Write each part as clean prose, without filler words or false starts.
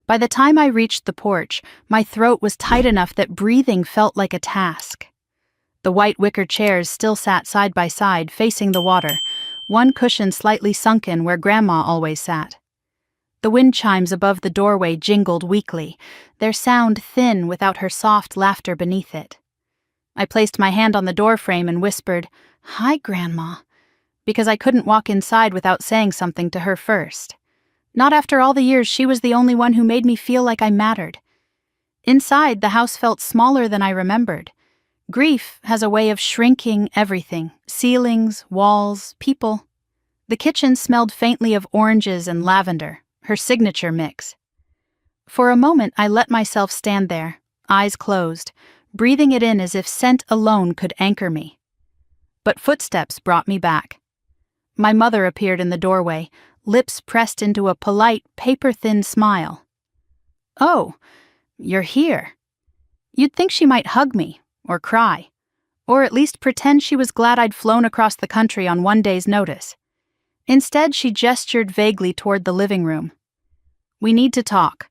By the time I reached the porch, my throat was tight enough that breathing felt like a task. The white wicker chairs still sat side by side, facing the water, one cushion slightly sunken where Grandma always sat. The wind chimes above the doorway jingled weakly, their sound thin without her soft laughter beneath it. I placed my hand on the doorframe and whispered, "Hi, Grandma," because I couldn't walk inside without saying something to her first. Not after all the years she was the only one who made me feel like I mattered. Inside, the house felt smaller than I remembered. Grief has a way of shrinking everything: ceilings, walls, people. The kitchen smelled faintly of oranges and lavender, her signature mix. For a moment, I let myself stand there, eyes closed, breathing it in as if scent alone could anchor me. But footsteps brought me back. My mother appeared in the doorway, lips pressed into a polite, paper-thin smile. "Oh, you're here." You'd think she might hug me, or cry, or at least pretend she was glad I'd flown across the country on one day's notice. Instead, she gestured vaguely toward the living room. "We need to talk."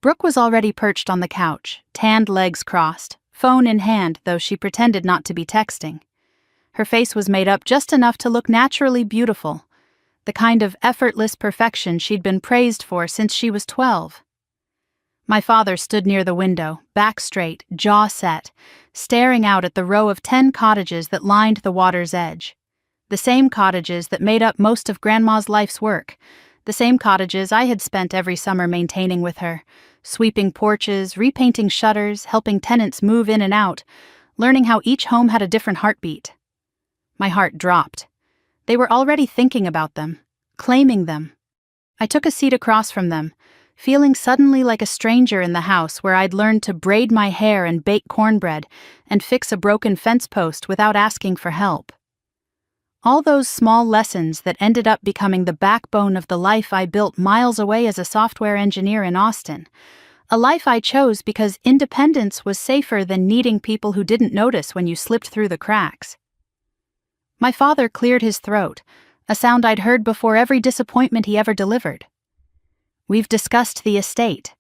Brooke was already perched on the couch, tanned legs crossed, phone in hand, though she pretended not to be texting. Her face was made up just enough to look naturally beautiful, the kind of effortless perfection she'd been praised for since she was 12. My father stood near the window, back straight, jaw set, staring out at the row of 10 cottages that lined the water's edge. The same cottages that made up most of Grandma's life's work, the same cottages I had spent every summer maintaining with her, sweeping porches, repainting shutters, helping tenants move in and out, learning how each home had a different heartbeat. My heart dropped. They were already thinking about them, claiming them. I took a seat across from them, feeling suddenly like a stranger in the house where I'd learned to braid my hair and bake cornbread and fix a broken fence post without asking for help. All those small lessons that ended up becoming the backbone of the life I built miles away as a software engineer in Austin. A life I chose because independence was safer than needing people who didn't notice when you slipped through the cracks. My father cleared his throat, a sound I'd heard before every disappointment he ever delivered. "We've discussed the estate."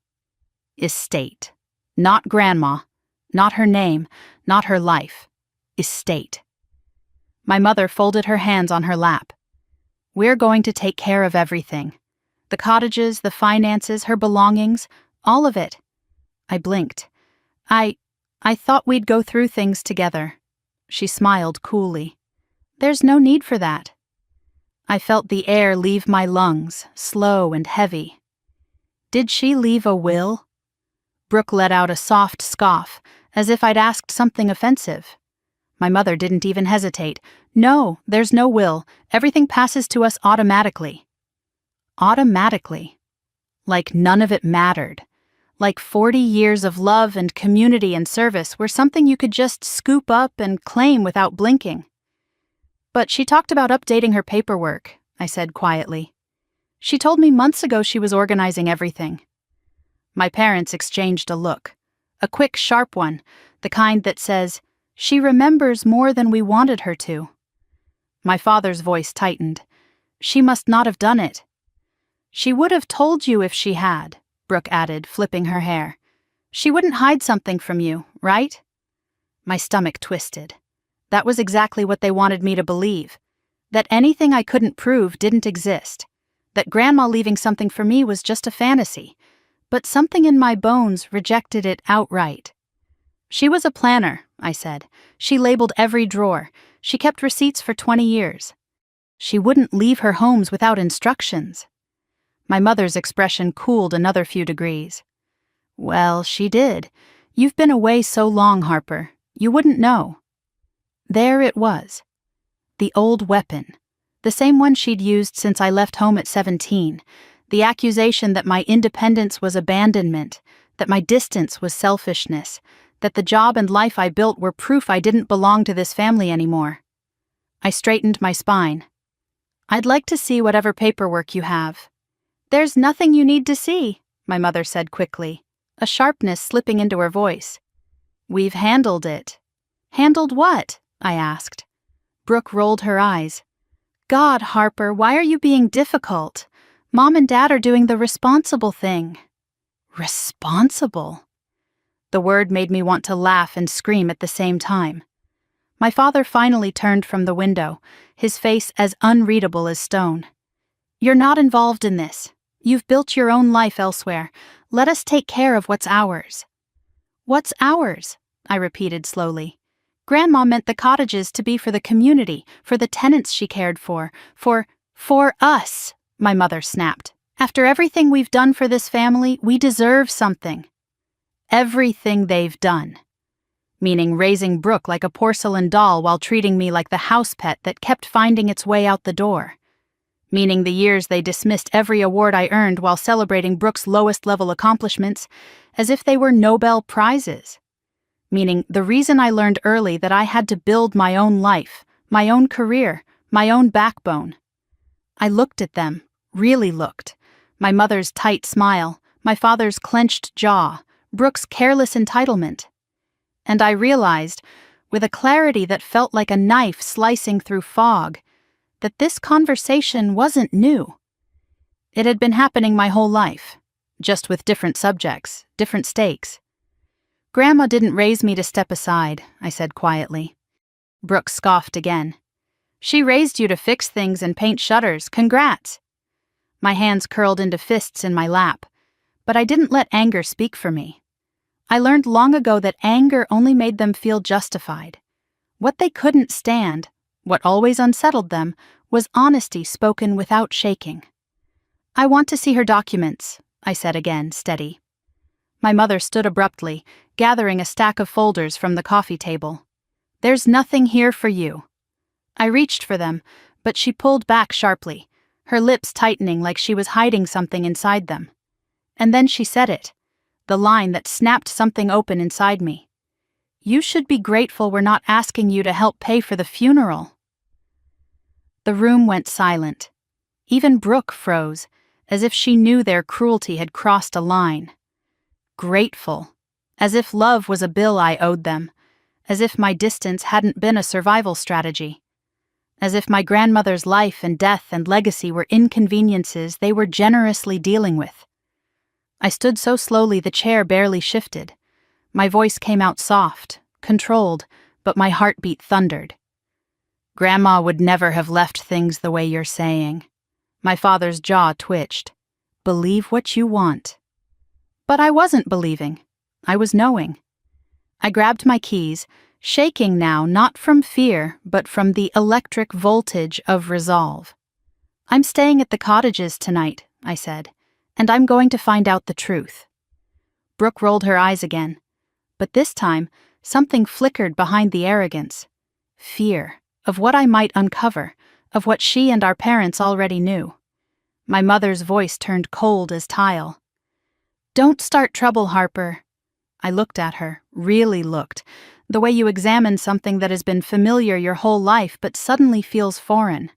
Estate. Not Grandma. Not her name. Not her life. Estate. My mother folded her hands on her lap. "We're going to take care of everything. The cottages, the finances, her belongings, all of it." I blinked. I thought we'd go through things together." She smiled coolly. "There's no need for that." I felt the air leave my lungs, slow and heavy. Did she leave a will? Brooke let out a soft scoff, as if I'd asked something offensive. My mother didn't even hesitate. "No, there's no will. Everything passes to us automatically." Automatically. Like none of it mattered. Like 40 years of love and community and service were something you could just scoop up and claim without blinking. "But she talked about updating her paperwork," I said quietly. "She told me months ago she was organizing everything." My parents exchanged a look. A quick, sharp one, the kind that says, "She remembers more than we wanted her to." My father's voice tightened. "She must not have done it." "She would have told you if she had," Brooke added, flipping her hair. "She wouldn't hide something from you, right?" My stomach twisted. That was exactly what they wanted me to believe. That anything I couldn't prove didn't exist. That Grandma leaving something for me was just a fantasy. But something in my bones rejected it outright. "She was a planner," I said. "She labeled every drawer. She kept receipts for 20 years. She wouldn't leave her homes without instructions." My mother's expression cooled another few degrees. "Well, she did. You've been away so long, Harper. You wouldn't know." There it was. The old weapon. The same one she'd used since I left home at 17. The accusation that my independence was abandonment, that my distance was selfishness, that the job and life I built were proof I didn't belong to this family anymore. I straightened my spine. "I'd like to see whatever paperwork you have." "There's nothing you need to see," my mother said quickly, a sharpness slipping into her voice. "We've handled it." "Handled what?" I asked. Brooke rolled her eyes. "God, Harper, why are you being difficult? Mom and Dad are doing the responsible thing." Responsible? The word made me want to laugh and scream at the same time. My father finally turned from the window, his face as unreadable as stone. You're not involved in this. You've built your own life elsewhere. Let us take care of what's ours. What's ours? I repeated slowly. Grandma meant the cottages to be for the community, for the tenants she cared for us, my mother snapped. After everything we've done for this family, we deserve something. Everything they've done. Meaning raising Brooke like a porcelain doll while treating me like the house pet that kept finding its way out the door. Meaning the years they dismissed every award I earned while celebrating Brooke's lowest-level accomplishments as if they were Nobel Prizes. Meaning the reason I learned early that I had to build my own life, my own career, my own backbone. I looked at them, really looked. My mother's tight smile, my father's clenched jaw, Brooke's careless entitlement. And I realized, with a clarity that felt like a knife slicing through fog, that this conversation wasn't new. It had been happening my whole life, just with different subjects, different stakes. Grandma didn't raise me to step aside, I said quietly. Brooke scoffed again. She raised you to fix things and paint shutters. Congrats. My hands curled into fists in my lap, but I didn't let anger speak for me. I learned long ago that anger only made them feel justified. What they couldn't stand, what always unsettled them, was honesty spoken without shaking. I want to see her documents, I said again, steady. My mother stood abruptly, gathering a stack of folders from the coffee table. There's nothing here for you. I reached for them, but she pulled back sharply, her lips tightening like she was hiding something inside them. And then she said it, the line that snapped something open inside me. You should be grateful we're not asking you to help pay for the funeral. The room went silent. Even Brooke froze, as if she knew their cruelty had crossed a line. Grateful, as if love was a bill I owed them, as if my distance hadn't been a survival strategy, as if my grandmother's life and death and legacy were inconveniences they were generously dealing with. I stood so slowly the chair barely shifted. My voice came out soft, controlled, but my heartbeat thundered. Grandma would never have left things the way you're saying. My father's jaw twitched. Believe what you want. But I wasn't believing. I was knowing. I grabbed my keys, shaking now not from fear, but from the electric voltage of resolve. I'm staying at the cottages tonight, I said, and I'm going to find out the truth. Brooke rolled her eyes again, but this time something flickered behind the arrogance. Fear of what I might uncover, of what she and our parents already knew. My mother's voice turned cold as tile. Don't start trouble, Harper. I looked at her, really looked, the way you examine something that has been familiar your whole life but suddenly feels foreign.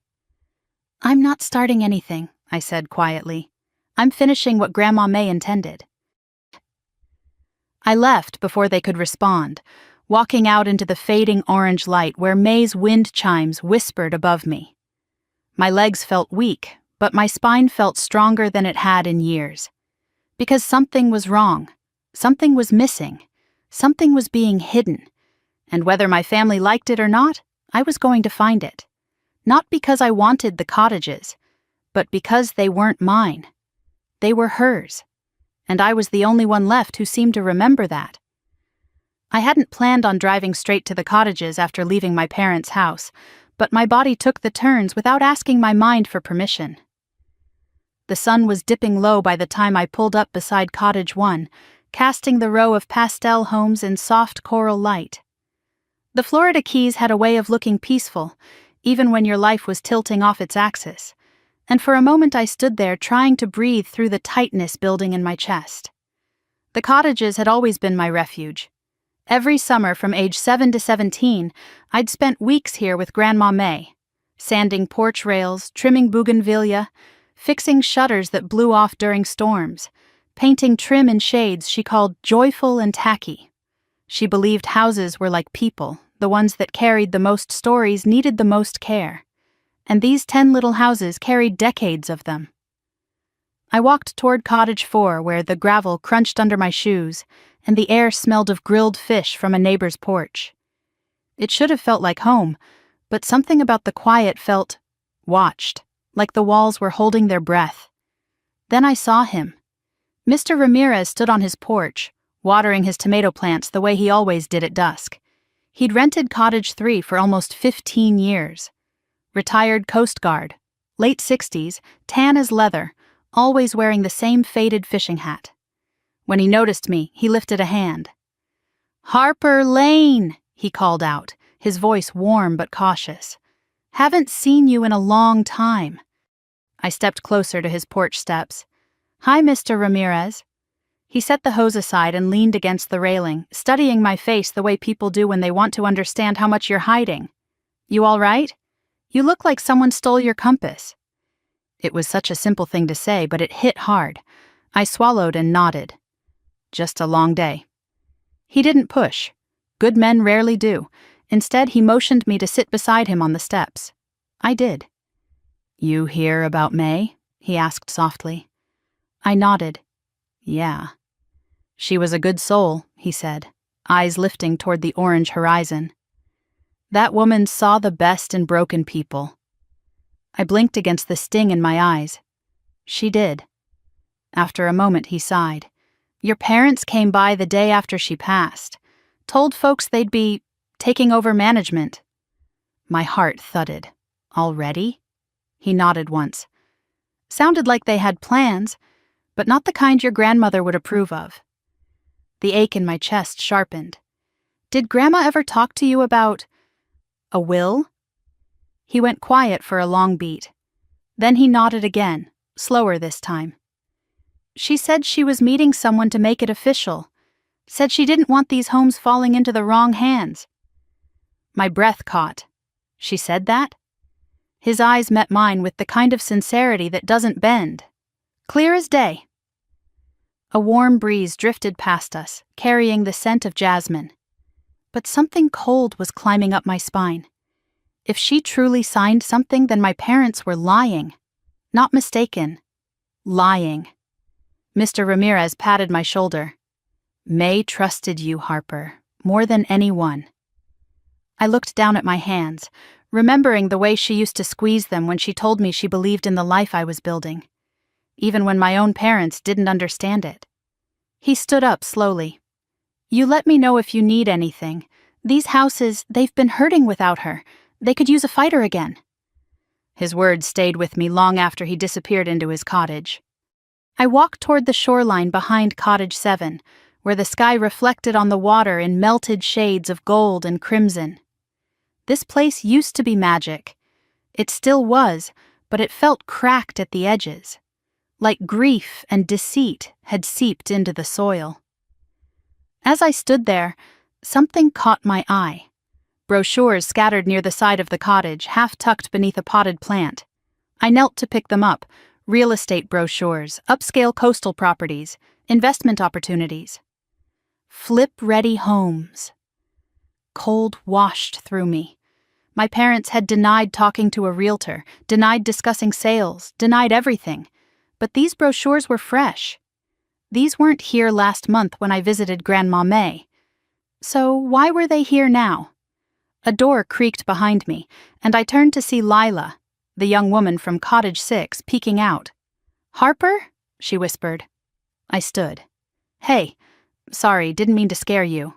I'm not starting anything, I said quietly. I'm finishing what Grandma May intended. I left before they could respond, walking out into the fading orange light where May's wind chimes whispered above me. My legs felt weak, but my spine felt stronger than it had in years. Because something was wrong, something was missing, something was being hidden, and whether my family liked it or not, I was going to find it. Not because I wanted the cottages, but because they weren't mine. They were hers, and I was the only one left who seemed to remember that. I hadn't planned on driving straight to the cottages after leaving my parents' house, but my body took the turns without asking my mind for permission. The sun was dipping low by the time I pulled up beside Cottage 1, casting the row of pastel homes in soft coral light. The Florida Keys had a way of looking peaceful, even when your life was tilting off its axis, and for a moment I stood there trying to breathe through the tightness building in my chest. The cottages had always been my refuge. Every summer from age 7 to 17, I'd spent weeks here with Grandma May, sanding porch rails, trimming bougainvillea, fixing shutters that blew off during storms, painting trim in shades she called joyful and tacky. She believed houses were like people, the ones that carried the most stories needed the most care. And these 10 little houses carried decades of them. I walked toward Cottage 4, where the gravel crunched under my shoes, and the air smelled of grilled fish from a neighbor's porch. It should have felt like home, but something about the quiet felt watched, like the walls were holding their breath. Then I saw him. Mr. Ramirez stood on his porch, watering his tomato plants the way he always did at dusk. He'd rented Cottage 3 for almost 15 years. Retired Coast Guard, late 60s, tan as leather, always wearing the same faded fishing hat. When he noticed me, he lifted a hand. "Harper Lane," he called out, his voice warm but cautious. "Haven't seen you in a long time." I stepped closer to his porch steps. "Hi, Mr. Ramirez." He set the hose aside and leaned against the railing, studying my face the way people do when they want to understand how much you're hiding. "You all right? You look like someone stole your compass." It was such a simple thing to say, but it hit hard. I swallowed and nodded. "Just a long day." He didn't push. Good men rarely do. Instead, he motioned me to sit beside him on the steps. I did. "You hear about May?" he asked softly. I nodded. "Yeah." "She was a good soul," he said, eyes lifting toward the orange horizon. "That woman saw the best in broken people." I blinked against the sting in my eyes. "She did." After a moment, he sighed. "Your parents came by the day after she passed. Told folks they'd be taking over management." My heart thudded. "Already?" He nodded once. "Sounded like they had plans, but not the kind your grandmother would approve of." The ache in my chest sharpened. "Did Grandma ever talk to you about a will?" He went quiet for a long beat. Then he nodded again, slower this time. "She said she was meeting someone to make it official. Said she didn't want these homes falling into the wrong hands." My breath caught. "She said that?" His eyes met mine with the kind of sincerity that doesn't bend. Clear as day. A warm breeze drifted past us, carrying the scent of jasmine. But something cold was climbing up my spine. If she truly signed something, then my parents were lying. Not mistaken. Lying. Mr. Ramirez patted my shoulder. "May trusted you, Harper, more than anyone." I looked down at my hands, remembering the way she used to squeeze them when she told me she believed in the life I was building, even when my own parents didn't understand it. He stood up slowly. "You let me know if you need anything. These houses, they've been hurting without her. They could use a fighter again." His words stayed with me long after he disappeared into his cottage. I walked toward the shoreline behind Cottage 7, where the sky reflected on the water in melted shades of gold and crimson. This place used to be magic. It still was, but it felt cracked at the edges, like grief and deceit had seeped into the soil. As I stood there, something caught my eye. Brochures scattered near the side of the cottage, half tucked beneath a potted plant. I knelt to pick them up. Real estate brochures, upscale coastal properties, investment opportunities. Flip-ready homes. Cold washed through me. My parents had denied talking to a realtor, denied discussing sales, denied everything. But these brochures were fresh. These weren't here last month when I visited Grandma May. So why were they here now? A door creaked behind me, and I turned to see Lila, the young woman from Cottage 6, peeking out. "Harper?" she whispered. I stood. "Hey, sorry, didn't mean to scare you."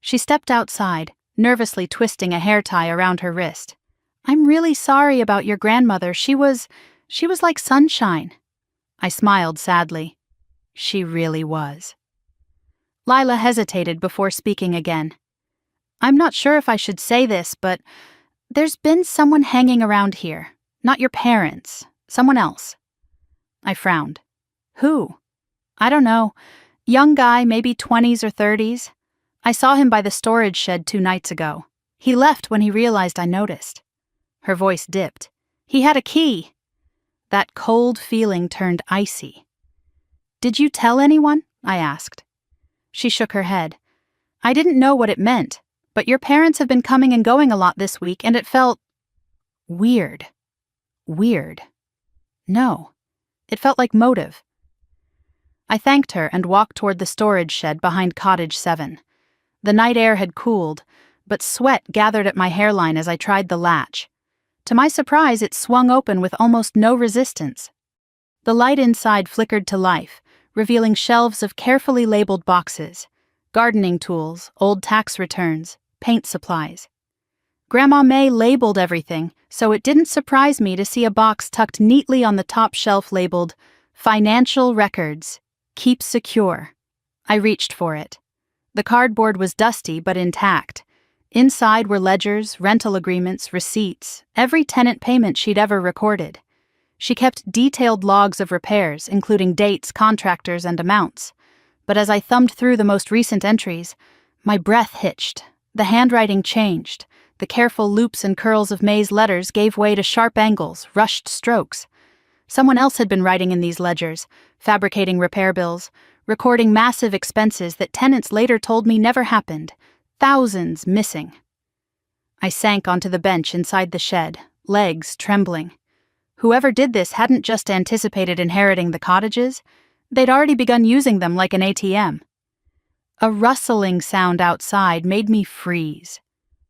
She stepped outside, nervously twisting a hair tie around her wrist. "I'm really sorry about your grandmother. She was like sunshine." I smiled sadly. She really was. Lila hesitated before speaking again. "I'm not sure if I should say this, but there's been someone hanging around here. Not your parents. Someone else." I frowned. "Who?" "I don't know. Young guy, maybe 20s or 30s. I saw him by the storage shed 2 nights ago. He left when he realized I noticed." Her voice dipped. "He had a key." That cold feeling turned icy. "Did you tell anyone?" I asked. She shook her head. "I didn't know what it meant, but your parents have been coming and going a lot this week, and it felt weird. Weird. No, It felt like motive. I thanked her and walked toward the storage shed behind Cottage 7. The night air had cooled, but sweat gathered at my hairline as I tried the latch. To my surprise, it swung open with almost no resistance. The light inside flickered to life, revealing shelves of carefully labeled boxes, gardening tools, old tax returns, paint supplies. Grandma May labeled everything, so it didn't surprise me to see a box tucked neatly on the top shelf labeled, "Financial Records. Keep secure." I reached for it. The cardboard was dusty but intact. Inside were ledgers, rental agreements, receipts, every tenant payment she'd ever recorded. She kept detailed logs of repairs, including dates, contractors, and amounts. But as I thumbed through the most recent entries, my breath hitched. The handwriting changed. The careful loops and curls of May's letters gave way to sharp angles, rushed strokes. Someone else had been writing in these ledgers, fabricating repair bills, recording massive expenses that tenants later told me never happened. Thousands missing. I sank onto the bench inside the shed, legs trembling. Whoever did this hadn't just anticipated inheriting the cottages, they'd already begun using them like an ATM. A rustling sound outside made me freeze.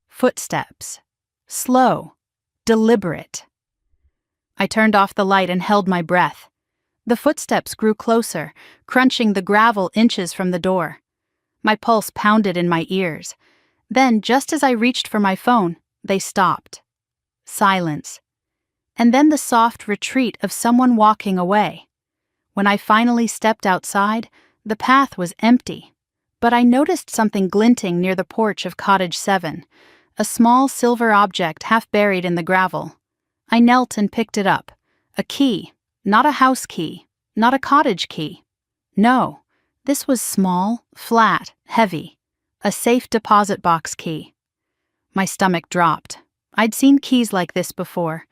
Footsteps. Slow. Deliberate. I turned off the light and held my breath. The footsteps grew closer, crunching the gravel inches from the door. My pulse pounded in my ears. Then, just as I reached for my phone, they stopped. Silence. And then the soft retreat of someone walking away. When I finally stepped outside, the path was empty. But I noticed something glinting near the porch of Cottage 7, a small silver object half buried in the gravel. I knelt and picked it up. A key, not a house key, not a cottage key. No, this was small, flat, heavy. A safe deposit box key. My stomach dropped. I'd seen keys like this before.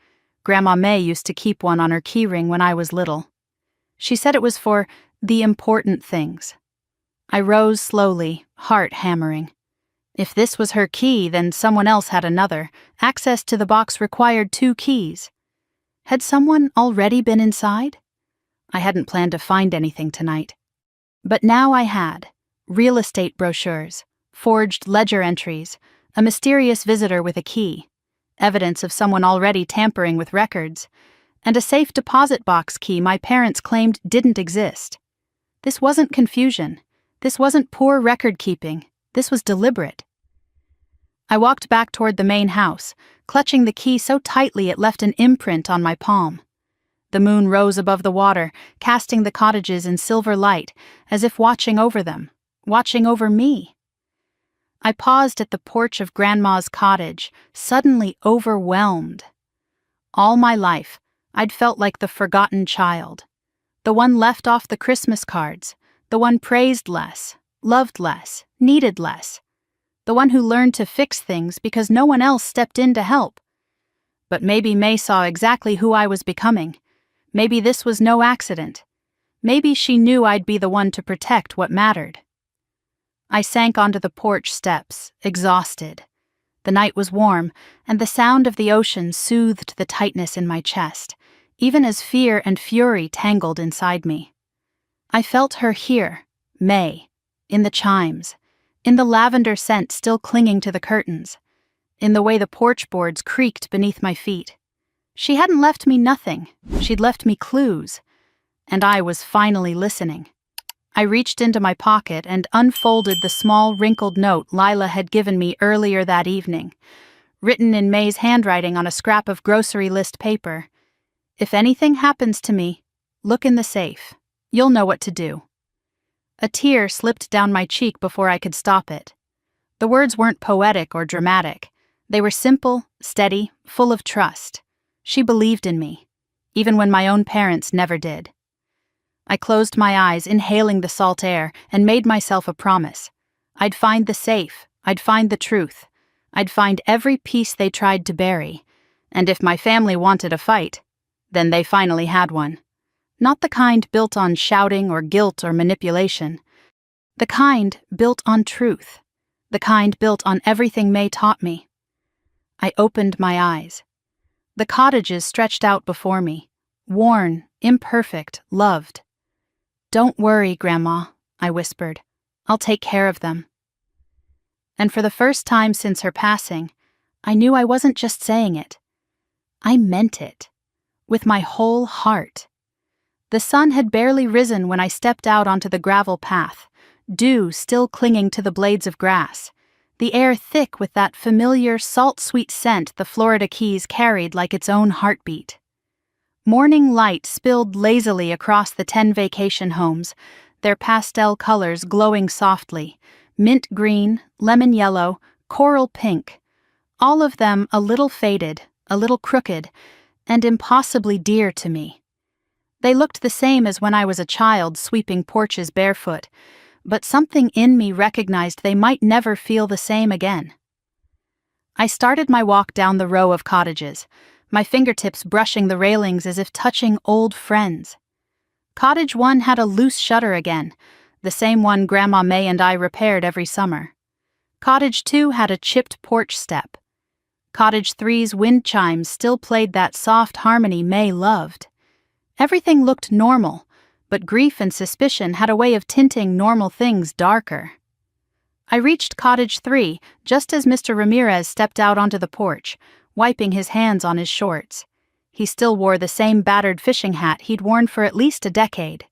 Grandma May used to keep one on her keyring when I was little. She said it was for the important things. I rose slowly, heart hammering. If this was her key, then someone else had another. Access to the box required 2 keys. Had someone already been inside? I hadn't planned to find anything tonight. But now I had. Real estate brochures, forged ledger entries, a mysterious visitor with a key, evidence of someone already tampering with records, and a safe deposit box key my parents claimed didn't exist. This wasn't confusion. This wasn't poor record-keeping. This was deliberate. I walked back toward the main house, clutching the key so tightly it left an imprint on my palm. The moon rose above the water, casting the cottages in silver light, as if watching over them, watching over me. I paused at the porch of Grandma's cottage, suddenly overwhelmed. All my life, I'd felt like the forgotten child, the one left off the Christmas cards, the one praised less, loved less, needed less, the one who learned to fix things because no one else stepped in to help. But maybe May saw exactly who I was becoming. Maybe this was no accident. Maybe she knew I'd be the one to protect what mattered. I sank onto the porch steps, exhausted. The night was warm, and the sound of the ocean soothed the tightness in my chest, even as fear and fury tangled inside me. I felt her here, May, in the chimes, in the lavender scent still clinging to the curtains, in the way the porch boards creaked beneath my feet. She hadn't left me nothing, she'd left me clues, and I was finally listening. I reached into my pocket and unfolded the small wrinkled note Lila had given me earlier that evening, written in May's handwriting on a scrap of grocery list paper. "If anything happens to me, look in the safe. You'll know what to do." A tear slipped down my cheek before I could stop it. The words weren't poetic or dramatic. They were simple, steady, full of trust. She believed in me, even when my own parents never did. I closed my eyes, inhaling the salt air, and made myself a promise. I'd find the safe, I'd find the truth, I'd find every piece they tried to bury, and if my family wanted a fight, then they finally had one. Not the kind built on shouting or guilt or manipulation. The kind built on truth. The kind built on everything May taught me. I opened my eyes. The cottages stretched out before me, Worn, imperfect, loved. "Don't worry, Grandma," I whispered. "I'll take care of them." And for the first time since her passing, I knew I wasn't just saying it. I meant it. With my whole heart. The sun had barely risen when I stepped out onto the gravel path, dew still clinging to the blades of grass, the air thick with that familiar salt-sweet scent the Florida Keys carried like its own heartbeat. Morning light spilled lazily across the 10 vacation homes, their pastel colors glowing softly, mint green, lemon yellow, coral pink, all of them a little faded, a little crooked, and impossibly dear to me. They looked the same as when I was a child sweeping porches barefoot, but something in me recognized they might never feel the same again. I started my walk down the row of cottages, my fingertips brushing the railings as if touching old friends. Cottage 1 had a loose shutter again, the same one Grandma May and I repaired every summer. Cottage 2 had a chipped porch step. Cottage 3's wind chimes still played that soft harmony May loved. Everything looked normal, but grief and suspicion had a way of tinting normal things darker. I reached Cottage 3 just as Mr. Ramirez stepped out onto the porch, wiping his hands on his shorts. He still wore the same battered fishing hat he'd worn for at least a decade.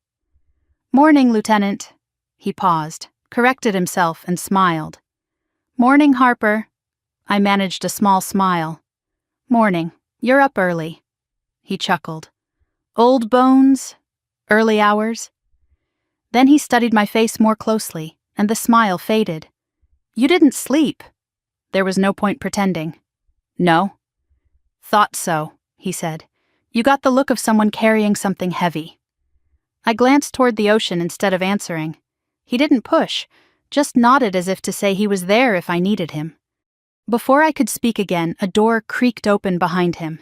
"Morning, Lieutenant." He paused, corrected himself, and smiled. "Morning, Harper." I managed a small smile. "Morning. You're up early." He chuckled. "Old bones? Early hours?" Then he studied my face more closely, and the smile faded. "You didn't sleep." There was no point pretending. "No." "Thought so," he said. "You got the look of someone carrying something heavy." I glanced toward the ocean instead of answering. He didn't push, just nodded as if to say he was there if I needed him. Before I could speak again, a door creaked open behind him.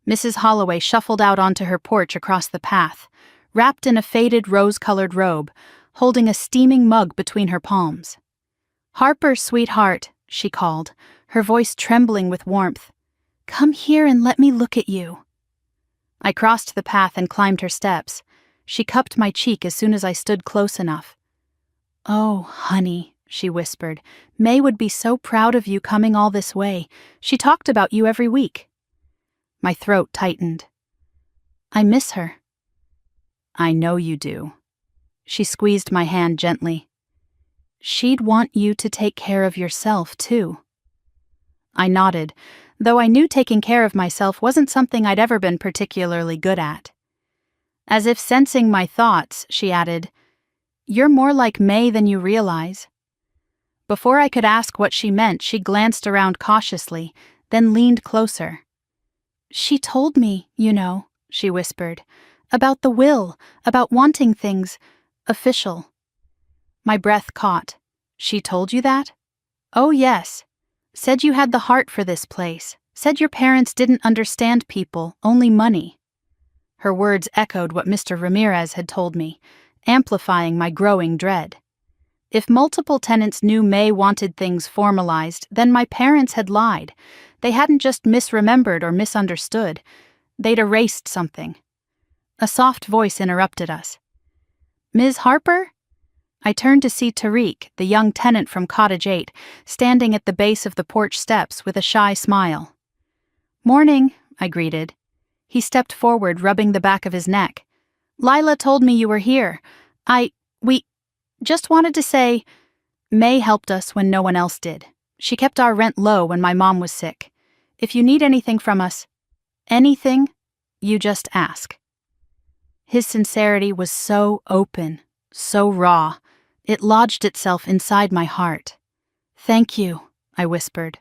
Mrs. Holloway shuffled out onto her porch across the path, wrapped in a faded rose-colored robe, holding a steaming mug between her palms. "Harper, sweetheart," she called, her voice trembling with warmth. "Come here and let me look at you." I crossed the path and climbed her steps. She cupped my cheek as soon as I stood close enough. "Oh, honey," she whispered, "May would be so proud of you coming all this way. She talked about you every week." My throat tightened. "I miss her." "I know you do." She squeezed my hand gently. "She'd want you to take care of yourself, too." I nodded, though I knew taking care of myself wasn't something I'd ever been particularly good at. As if sensing my thoughts, she added, "You're more like May than you realize." Before I could ask what she meant, she glanced around cautiously, then leaned closer. "She told me, you know," she whispered, "about the will, about wanting things official." My breath caught. "She told you that?" "Oh, yes. Said you had the heart for this place. Said your parents didn't understand people, only money." Her words echoed what Mr. Ramirez had told me, amplifying my growing dread. If multiple tenants knew May wanted things formalized, then my parents had lied. They hadn't just misremembered or misunderstood. They'd erased something. A soft voice interrupted us. "Ms. Harper?" I turned to see Tariq, the young tenant from Cottage 8, standing at the base of the porch steps with a shy smile. "Morning," I greeted. He stepped forward, rubbing the back of his neck. "Lila told me you were here. We just wanted to say, May helped us when no one else did. She kept our rent low when my mom was sick. If you need anything from us, anything, you just ask." His sincerity was so open, so raw. It lodged itself inside my heart. "Thank you," I whispered.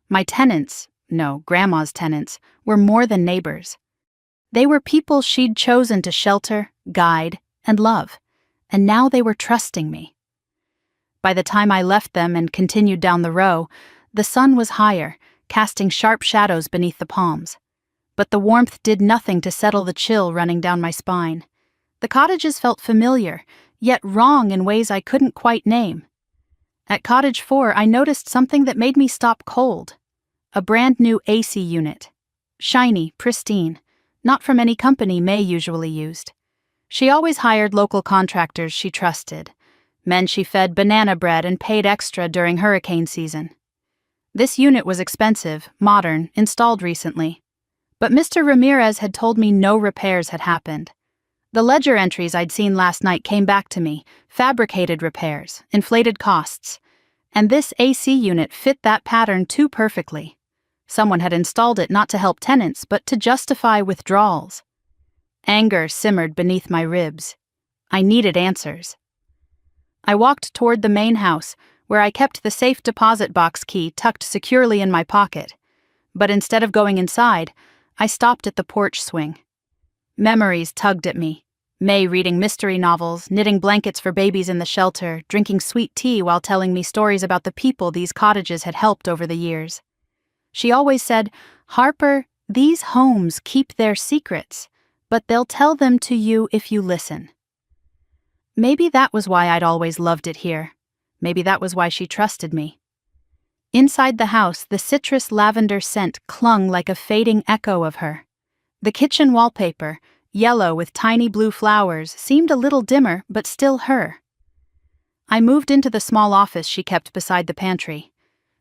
My tenants, no, Grandma's tenants, were more than neighbors. They were people she'd chosen to shelter, guide, and love, and now they were trusting me. By the time I left them and continued down the row, the sun was higher, casting sharp shadows beneath the palms. But the warmth did nothing to settle the chill running down my spine. The cottages felt familiar, yet wrong in ways I couldn't quite name. At Cottage 4, I noticed something that made me stop cold. A brand new AC unit. Shiny, pristine. not from any company May usually used. She always hired local contractors she trusted, men she fed banana bread and paid extra during hurricane season. This unit was expensive, modern, installed recently. But Mr. Ramirez had told me no repairs had happened. The ledger entries I'd seen last night came back to me, fabricated repairs, inflated costs. And this AC unit fit that pattern too perfectly. Someone had installed it not to help tenants, but to justify withdrawals. Anger simmered beneath my ribs. I needed answers. I walked toward the main house, where I kept the safe deposit box key tucked securely in my pocket. But instead of going inside, I stopped at the porch swing. Memories tugged at me. May reading mystery novels, knitting blankets for babies in the shelter, drinking sweet tea while telling me stories about the people these cottages had helped over the years. She always said, "Harper, these homes keep their secrets, but they'll tell them to you if you listen." Maybe that was why I'd always loved it here. Maybe that was why she trusted me. Inside the house, the citrus lavender scent clung like a fading echo of her. The kitchen wallpaper, yellow with tiny blue flowers, seemed a little dimmer, but still her. I moved into the small office she kept beside the pantry.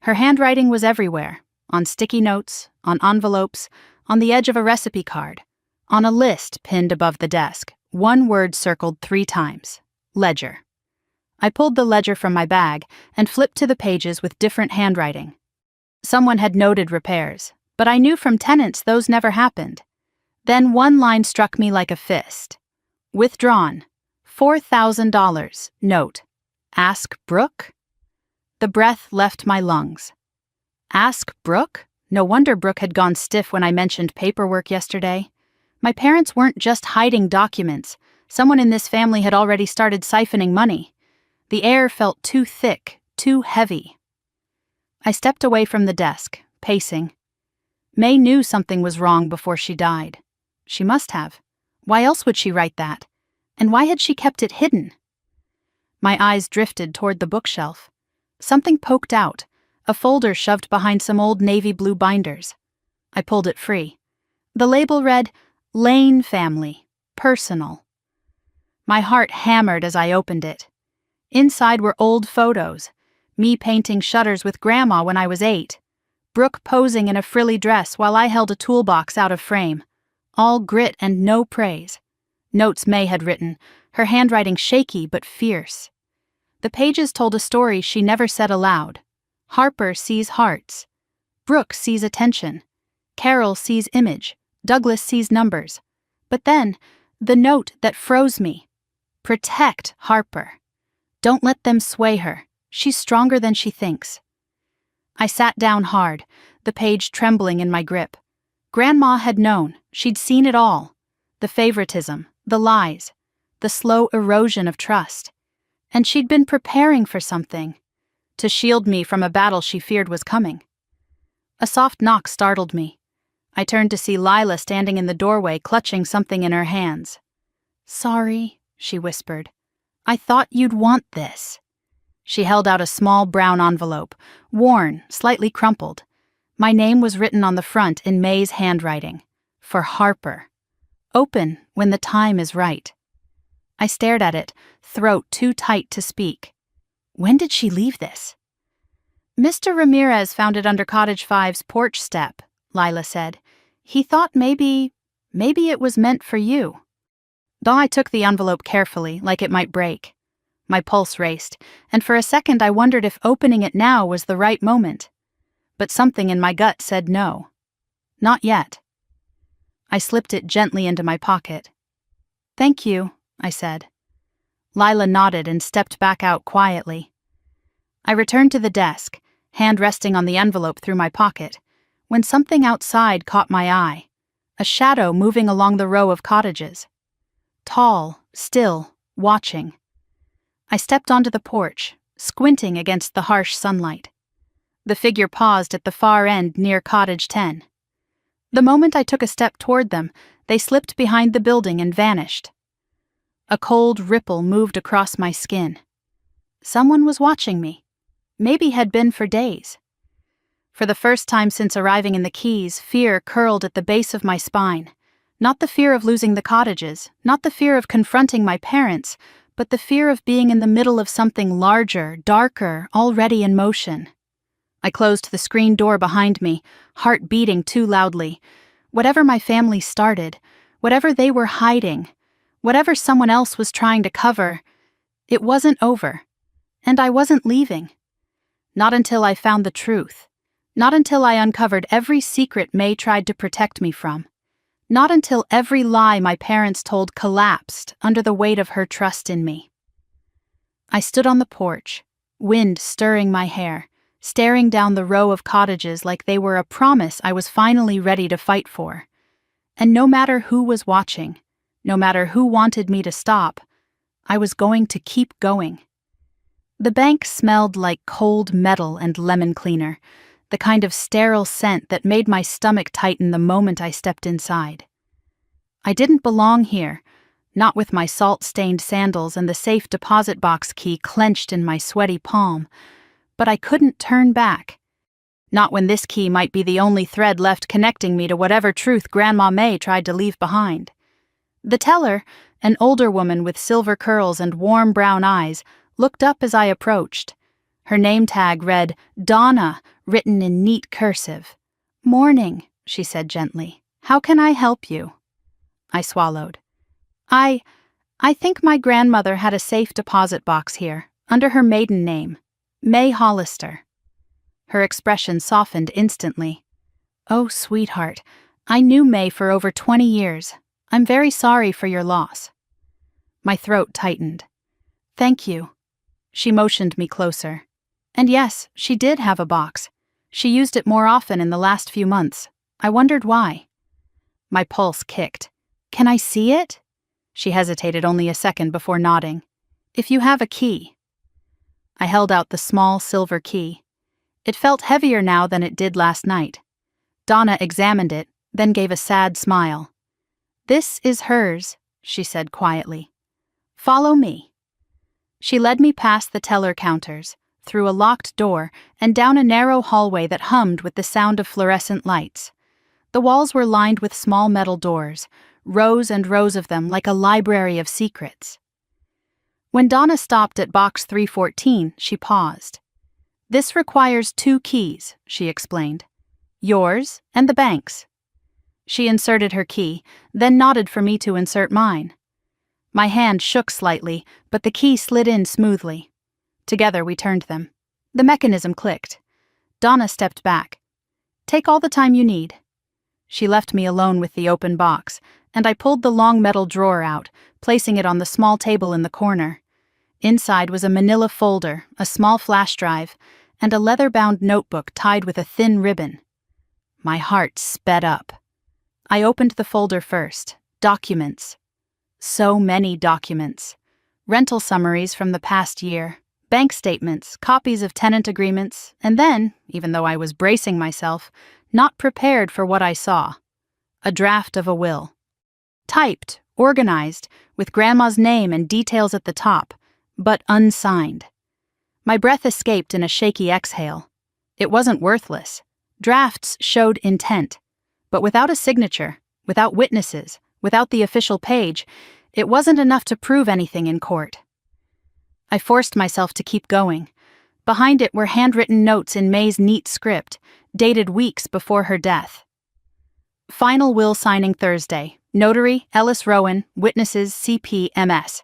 Her handwriting was everywhere, on sticky notes, on envelopes, on the edge of a recipe card, on a list pinned above the desk, one word circled 3 times: ledger. I pulled the ledger from my bag and flipped to the pages with different handwriting. Someone had noted repairs, but I knew from tenants those never happened. Then one line struck me like a fist. Withdrawn. $4,000. Note. Ask Brooke? The breath left my lungs. Ask Brooke? No wonder Brooke had gone stiff when I mentioned paperwork yesterday. My parents weren't just hiding documents. Someone in this family had already started siphoning money. The air felt too thick, too heavy. I stepped away from the desk, pacing. May knew something was wrong before she died. She must have. Why else would she write that? And why had she kept it hidden? My eyes drifted toward the bookshelf. Something poked out, a folder shoved behind some old navy blue binders. I pulled it free. The label read, Lane Family, Personal. My heart hammered as I opened it. Inside were old photos, me painting shutters with Grandma when I was 8, Brooke posing in a frilly dress while I held a toolbox out of frame. All grit and no praise. Notes May had written, her handwriting shaky but fierce. The pages told a story she never said aloud. Harper sees hearts. Brooke sees attention. Carol sees image. Douglas sees numbers. But then, the note that froze me. Protect Harper. Don't let them sway her. She's stronger than she thinks. I sat down hard, the page trembling in my grip. Grandma had known. She'd seen it all. The favoritism, the lies, the slow erosion of trust. And she'd been preparing for something, to shield me from a battle she feared was coming. A soft knock startled me. I turned to see Lila standing in the doorway, clutching something in her hands. "Sorry," she whispered. "I thought you'd want this." She held out a small brown envelope, worn, slightly crumpled. My name was written on the front in May's handwriting. For Harper. Open when the time is right. I stared at it, throat too tight to speak. When did she leave this? "Mr. Ramirez found it under Cottage 5's porch step," Lila said. "He thought maybe it was meant for you." Though I took the envelope carefully, like it might break. My pulse raced, and for a second I wondered if opening it now was the right moment. But something in my gut said no. Not yet. I slipped it gently into my pocket. "Thank you," I said. Lila nodded and stepped back out quietly. I returned to the desk, hand resting on the envelope through my pocket, when something outside caught my eye. A shadow moving along the row of cottages. Tall, still, watching. I stepped onto the porch, squinting against the harsh sunlight. The figure paused at the far end near Cottage 10. The moment I took a step toward them, they slipped behind the building and vanished. A cold ripple moved across my skin. Someone was watching me. Maybe had been for days. For the first time since arriving in the Keys, fear curled at the base of my spine. Not the fear of losing the cottages, not the fear of confronting my parents, but the fear of being in the middle of something larger, darker, already in motion. I closed the screen door behind me, heart beating too loudly. Whatever my family started, whatever they were hiding, whatever someone else was trying to cover, it wasn't over. And I wasn't leaving. Not until I found the truth. Not until I uncovered every secret May tried to protect me from. Not until every lie my parents told collapsed under the weight of her trust in me. I stood on the porch, wind stirring my hair, staring down the row of cottages like they were a promise I was finally ready to fight for. And no matter who was watching, no matter who wanted me to stop, I was going to keep going. The bank smelled like cold metal and lemon cleaner, the kind of sterile scent that made my stomach tighten the moment I stepped inside. I didn't belong here, not with my salt-stained sandals and the safe deposit box key clenched in my sweaty palm, but I couldn't turn back. Not when this key might be the only thread left connecting me to whatever truth Grandma May tried to leave behind. The teller, an older woman with silver curls and warm brown eyes, looked up as I approached. Her name tag read, Donna, written in neat cursive. "Morning," she said gently. "How can I help you?" I swallowed. I think my grandmother had a safe deposit box here, under her maiden name, May Hollister. Her expression softened instantly. "Oh, sweetheart, I knew May for over 20 years. I'm very sorry for your loss." My throat tightened. "Thank you." She motioned me closer. And yes, she did have a box. She used it more often in the last few months. I wondered why. My pulse kicked. "Can I see it?" She hesitated only a second before nodding. "If you have a key." I held out the small silver key. It felt heavier now than it did last night. Donna examined it, then gave a sad smile. "This is hers," she said quietly. "Follow me." She led me past the teller counters, through a locked door, and down a narrow hallway that hummed with the sound of fluorescent lights. The walls were lined with small metal doors, rows and rows of them like a library of secrets. When Donna stopped at box 314, she paused. "This requires 2 keys," she explained. "Yours and the bank's." She inserted her key, then nodded for me to insert mine. My hand shook slightly, but the key slid in smoothly. Together we turned them. The mechanism clicked. Donna stepped back. "Take all the time you need." She left me alone with the open box, and I pulled the long metal drawer out, placing it on the small table in the corner. Inside was a manila folder, a small flash drive, and a leather-bound notebook tied with a thin ribbon. My heart sped up. I opened the folder first. Documents. So many documents. Rental summaries from the past year, bank statements, copies of tenant agreements, and then, even though I was bracing myself, not prepared for what I saw, a draft of a will. Typed, organized, with Grandma's name and details at the top, but unsigned. My breath escaped in a shaky exhale. It wasn't worthless. Drafts showed intent. But without a signature, without witnesses, without the official page, it wasn't enough to prove anything in court. I forced myself to keep going. Behind it were handwritten notes in May's neat script, dated weeks before her death. Final will signing Thursday. Notary, Ellis Rowan, witnesses, CP/MS.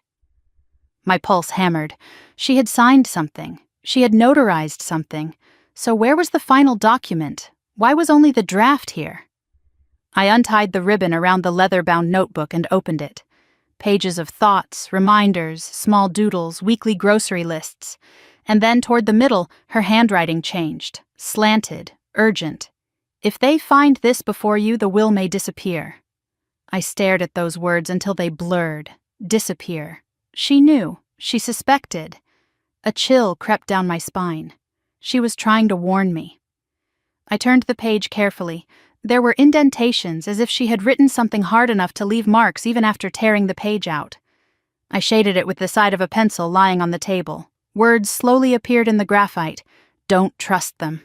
My pulse hammered. She had signed something. She had notarized something. So where was the final document? Why was only the draft here? I untied the ribbon around the leather-bound notebook and opened it. Pages of thoughts, reminders, small doodles, weekly grocery lists. And then toward the middle, her handwriting changed. Slanted, urgent. "If they find this before you, the will may disappear." I stared at those words until they blurred. Disappear. She knew. She suspected. A chill crept down my spine. She was trying to warn me. I turned the page carefully. There were indentations, as if she had written something hard enough to leave marks even after tearing the page out. I shaded it with the side of a pencil lying on the table. Words slowly appeared in the graphite. "Don't trust them."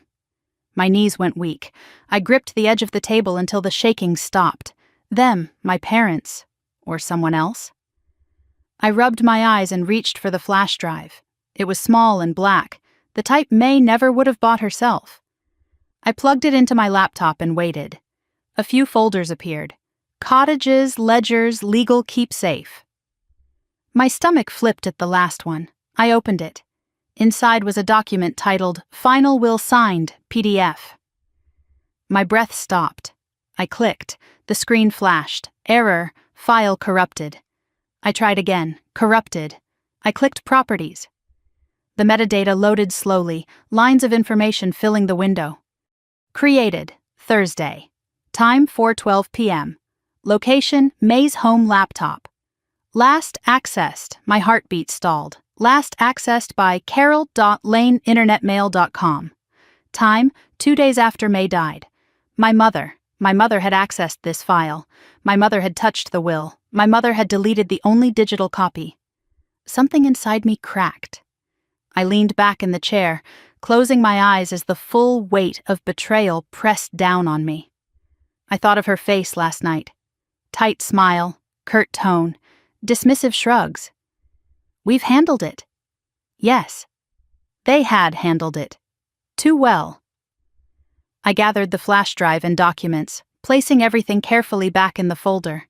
My knees went weak. I gripped the edge of the table until the shaking stopped. Them, my parents, or someone else. I rubbed my eyes and reached for the flash drive. It was small and black, the type May never would have bought herself. I plugged it into my laptop and waited. A few folders appeared. Cottages, ledgers, legal keepsafe. My stomach flipped at the last one. I opened it. Inside was a document titled Final Will Signed, PDF. My breath stopped. I clicked. The screen flashed. Error, file corrupted. I tried again. Corrupted. I clicked Properties. The metadata loaded slowly, lines of information filling the window. Created, Thursday. Time 4:12 p.m. Location, May's home laptop. Last accessed, my heartbeat stalled. Last accessed by carol.laneinternetmail.com. Time, 2 days after May died. My mother had accessed this file. My mother had touched the will. My mother had deleted the only digital copy. Something inside me cracked. I leaned back in the chair, closing my eyes as the full weight of betrayal pressed down on me. I thought of her face last night. Tight smile, curt tone, dismissive shrugs. We've handled it. Yes. They had handled it. Too well. I gathered the flash drive and documents, placing everything carefully back in the folder.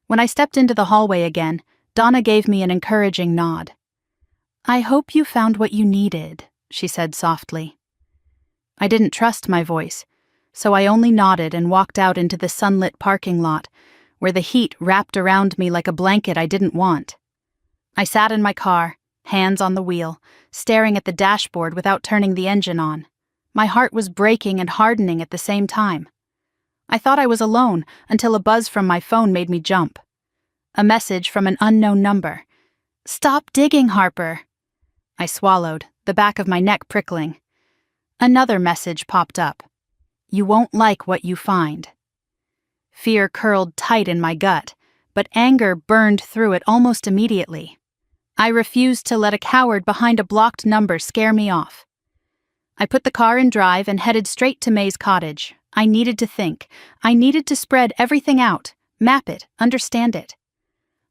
When I stepped into the hallway again, Donna gave me an encouraging nod. I hope you found what you needed, she said softly. I didn't trust my voice, so I only nodded and walked out into the sunlit parking lot, where the heat wrapped around me like a blanket I didn't want. I sat in my car, hands on the wheel, staring at the dashboard without turning the engine on. My heart was breaking and hardening at the same time. I thought I was alone until a buzz from my phone made me jump. A message from an unknown number. Stop digging, Harper. I swallowed, the back of my neck prickling. Another message popped up. You won't like what you find. Fear curled tight in my gut, but anger burned through it almost immediately. I refused to let a coward behind a blocked number scare me off. I put the car in drive and headed straight to May's cottage. I needed to think. I needed to spread everything out, map it, understand it.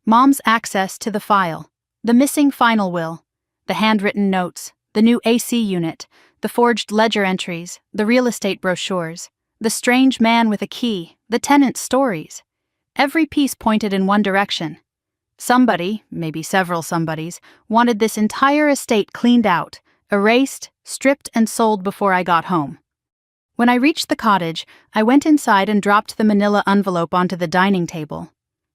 Mom's access to the file, the missing final will, the handwritten notes, the new AC unit, the forged ledger entries, the real estate brochures, the strange man with a key, the tenant's stories. Every piece pointed in one direction. Somebody, maybe several somebodies, wanted this entire estate cleaned out, erased, stripped, and sold before I got home. When I reached the cottage, I went inside and dropped the manila envelope onto the dining table.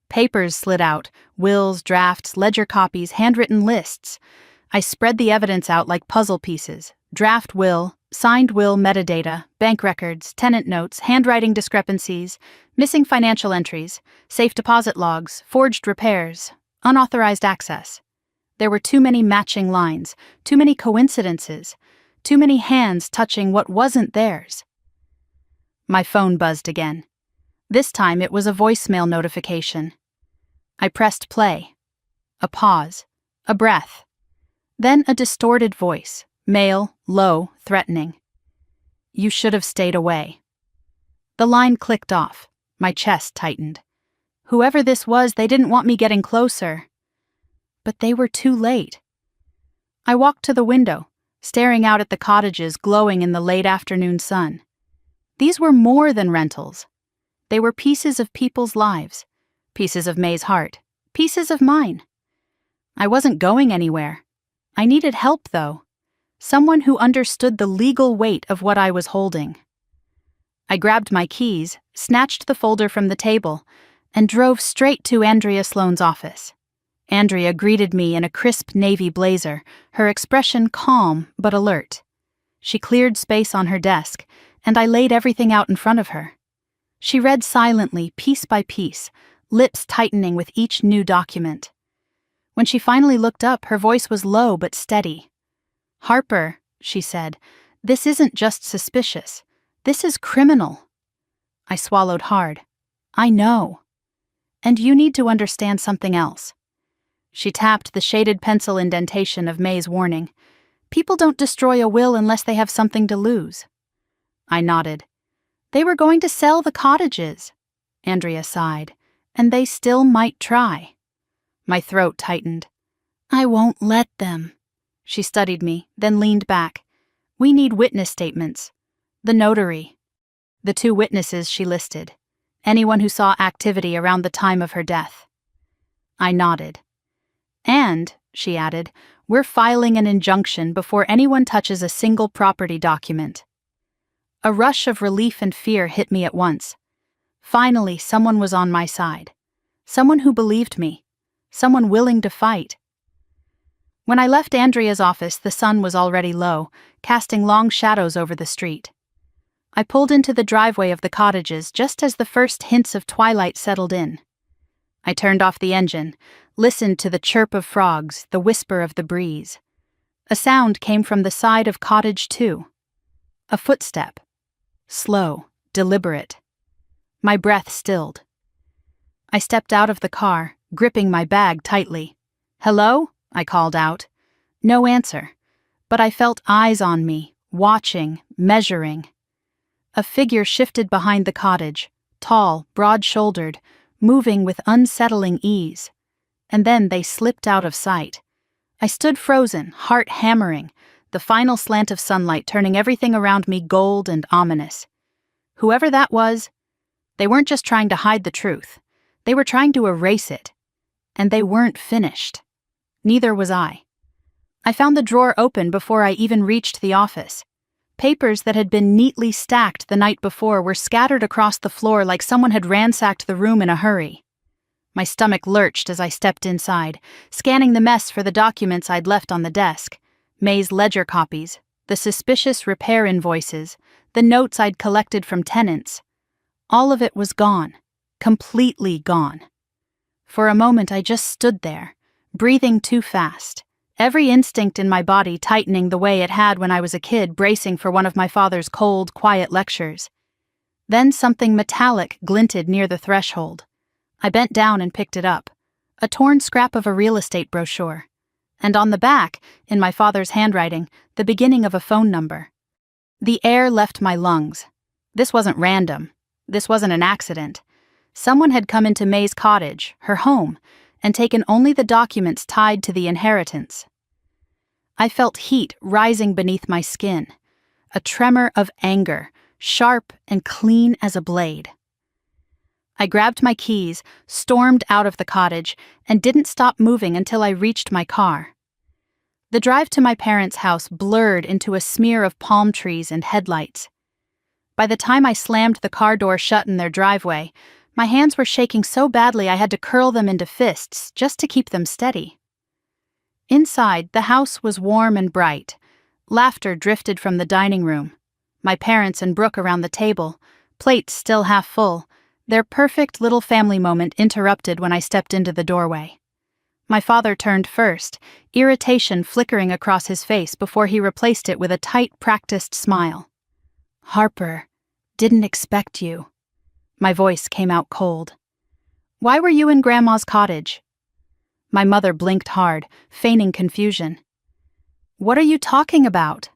Papers slid out, wills, drafts, ledger copies, handwritten lists. I spread the evidence out like puzzle pieces. Draft will, signed will metadata, bank records, tenant notes, handwriting discrepancies, missing financial entries, safe deposit logs, forged repairs, unauthorized access. There were too many matching lines, too many coincidences, too many hands touching what wasn't theirs. My phone buzzed again. This time it was a voicemail notification. I pressed play. A pause. A breath. Then a distorted voice, male, low, threatening. You should have stayed away. The line clicked off. My chest tightened. Whoever this was, they didn't want me getting closer. But they were too late. I walked to the window, staring out at the cottages glowing in the late afternoon sun. These were more than rentals. They were pieces of people's lives, pieces of May's heart, pieces of mine. I wasn't going anywhere. I needed help, though. Someone who understood the legal weight of what I was holding. I grabbed my keys, snatched the folder from the table, and drove straight to Andrea Sloane's office. Andrea greeted me in a crisp navy blazer, her expression calm but alert. She cleared space on her desk, and I laid everything out in front of her. She read silently, piece by piece, lips tightening with each new document. When she finally looked up, her voice was low but steady. Harper, she said, this isn't just suspicious. This is criminal. I swallowed hard. I know. And you need to understand something else. She tapped the shaded pencil indentation of May's warning. People don't destroy a will unless they have something to lose. I nodded. They were going to sell the cottages. Andrea sighed. And they still might try. My throat tightened. I won't let them. She studied me, then leaned back. We need witness statements. The notary. The 2 witnesses she listed. Anyone who saw activity around the time of her death. I nodded. And, she added, we're filing an injunction before anyone touches a single property document. A rush of relief and fear hit me at once. Finally, someone was on my side. Someone who believed me. Someone willing to fight. When I left Andrea's office, the sun was already low, casting long shadows over the street. I pulled into the driveway of the cottages just as the first hints of twilight settled in. I turned off the engine, listened to the chirp of frogs, the whisper of the breeze. A sound came from the side of cottage 2. A footstep. Slow, deliberate. My breath stilled. I stepped out of the car, gripping my bag tightly. Hello? I called out. No answer, but I felt eyes on me, watching, measuring. A figure shifted behind the cottage, tall, broad-shouldered, moving with unsettling ease. And then they slipped out of sight. I stood frozen, heart hammering, the final slant of sunlight turning everything around me gold and ominous. Whoever that was, they weren't just trying to hide the truth. They were trying to erase it. And they weren't finished. Neither was I. I found the drawer open before I even reached the office. Papers that had been neatly stacked the night before were scattered across the floor like someone had ransacked the room in a hurry. My stomach lurched as I stepped inside, scanning the mess for the documents I'd left on the desk. May's ledger copies, the suspicious repair invoices, the notes I'd collected from tenants. All of it was gone. Completely gone. For a moment I just stood there, breathing too fast, every instinct in my body tightening the way it had when I was a kid bracing for one of my father's cold, quiet lectures. Then something metallic glinted near the threshold. I bent down and picked it up, a torn scrap of a real estate brochure. And on the back, in my father's handwriting, the beginning of a phone number. The air left my lungs. This wasn't random. This wasn't an accident. Someone had come into May's cottage, her home, and taken only the documents tied to the inheritance. I felt heat rising beneath my skin, a tremor of anger, sharp and clean as a blade. I grabbed my keys, stormed out of the cottage, and didn't stop moving until I reached my car. The drive to my parents' house blurred into a smear of palm trees and headlights. By the time I slammed the car door shut in their driveway, my hands were shaking so badly I had to curl them into fists just to keep them steady. Inside, the house was warm and bright. Laughter drifted from the dining room. My parents and Brooke around the table, plates still half full, their perfect little family moment interrupted when I stepped into the doorway. My father turned first, irritation flickering across his face before he replaced it with a tight, practiced smile. "Harper, didn't expect you." My voice came out cold. "Why were you in Grandma's cottage?" My mother blinked hard, feigning confusion. "What are you talking about?"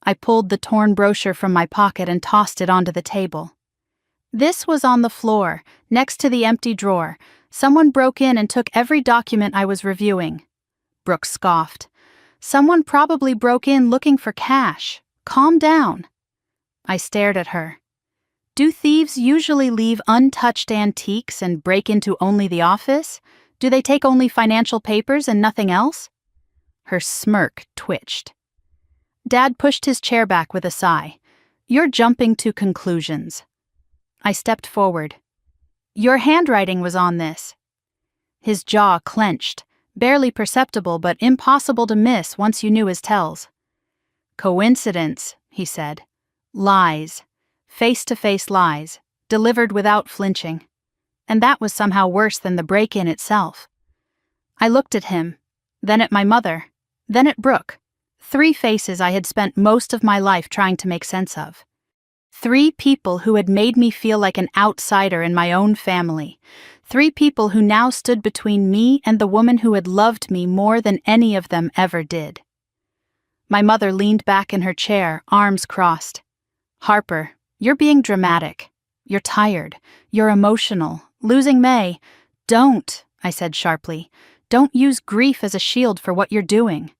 I pulled the torn brochure from my pocket and tossed it onto the table. This was on the floor, next to the empty drawer. Someone broke in and took every document I was reviewing. Brooke scoffed. "Someone probably broke in looking for cash. Calm down." I stared at her. "Do thieves usually leave untouched antiques and break into only the office? Do they take only financial papers and nothing else?" Her smirk twitched. Dad pushed his chair back with a sigh. "You're jumping to conclusions." I stepped forward. "Your handwriting was on this." His jaw clenched, barely perceptible but impossible to miss once you knew his tells. "Coincidence," he said. "Lies. Face-to-face lies, delivered without flinching. And that was somehow worse than the break-in itself." I looked at him, then at my mother, then at Brooke. 3 faces I had spent most of my life trying to make sense of. 3 people who had made me feel like an outsider in my own family. 3 people who now stood between me and the woman who had loved me more than any of them ever did. My mother leaned back in her chair, arms crossed. "Harper, you're being dramatic. You're tired. You're emotional. Losing May. Don't, I said sharply. Don't use grief as a shield for what you're doing.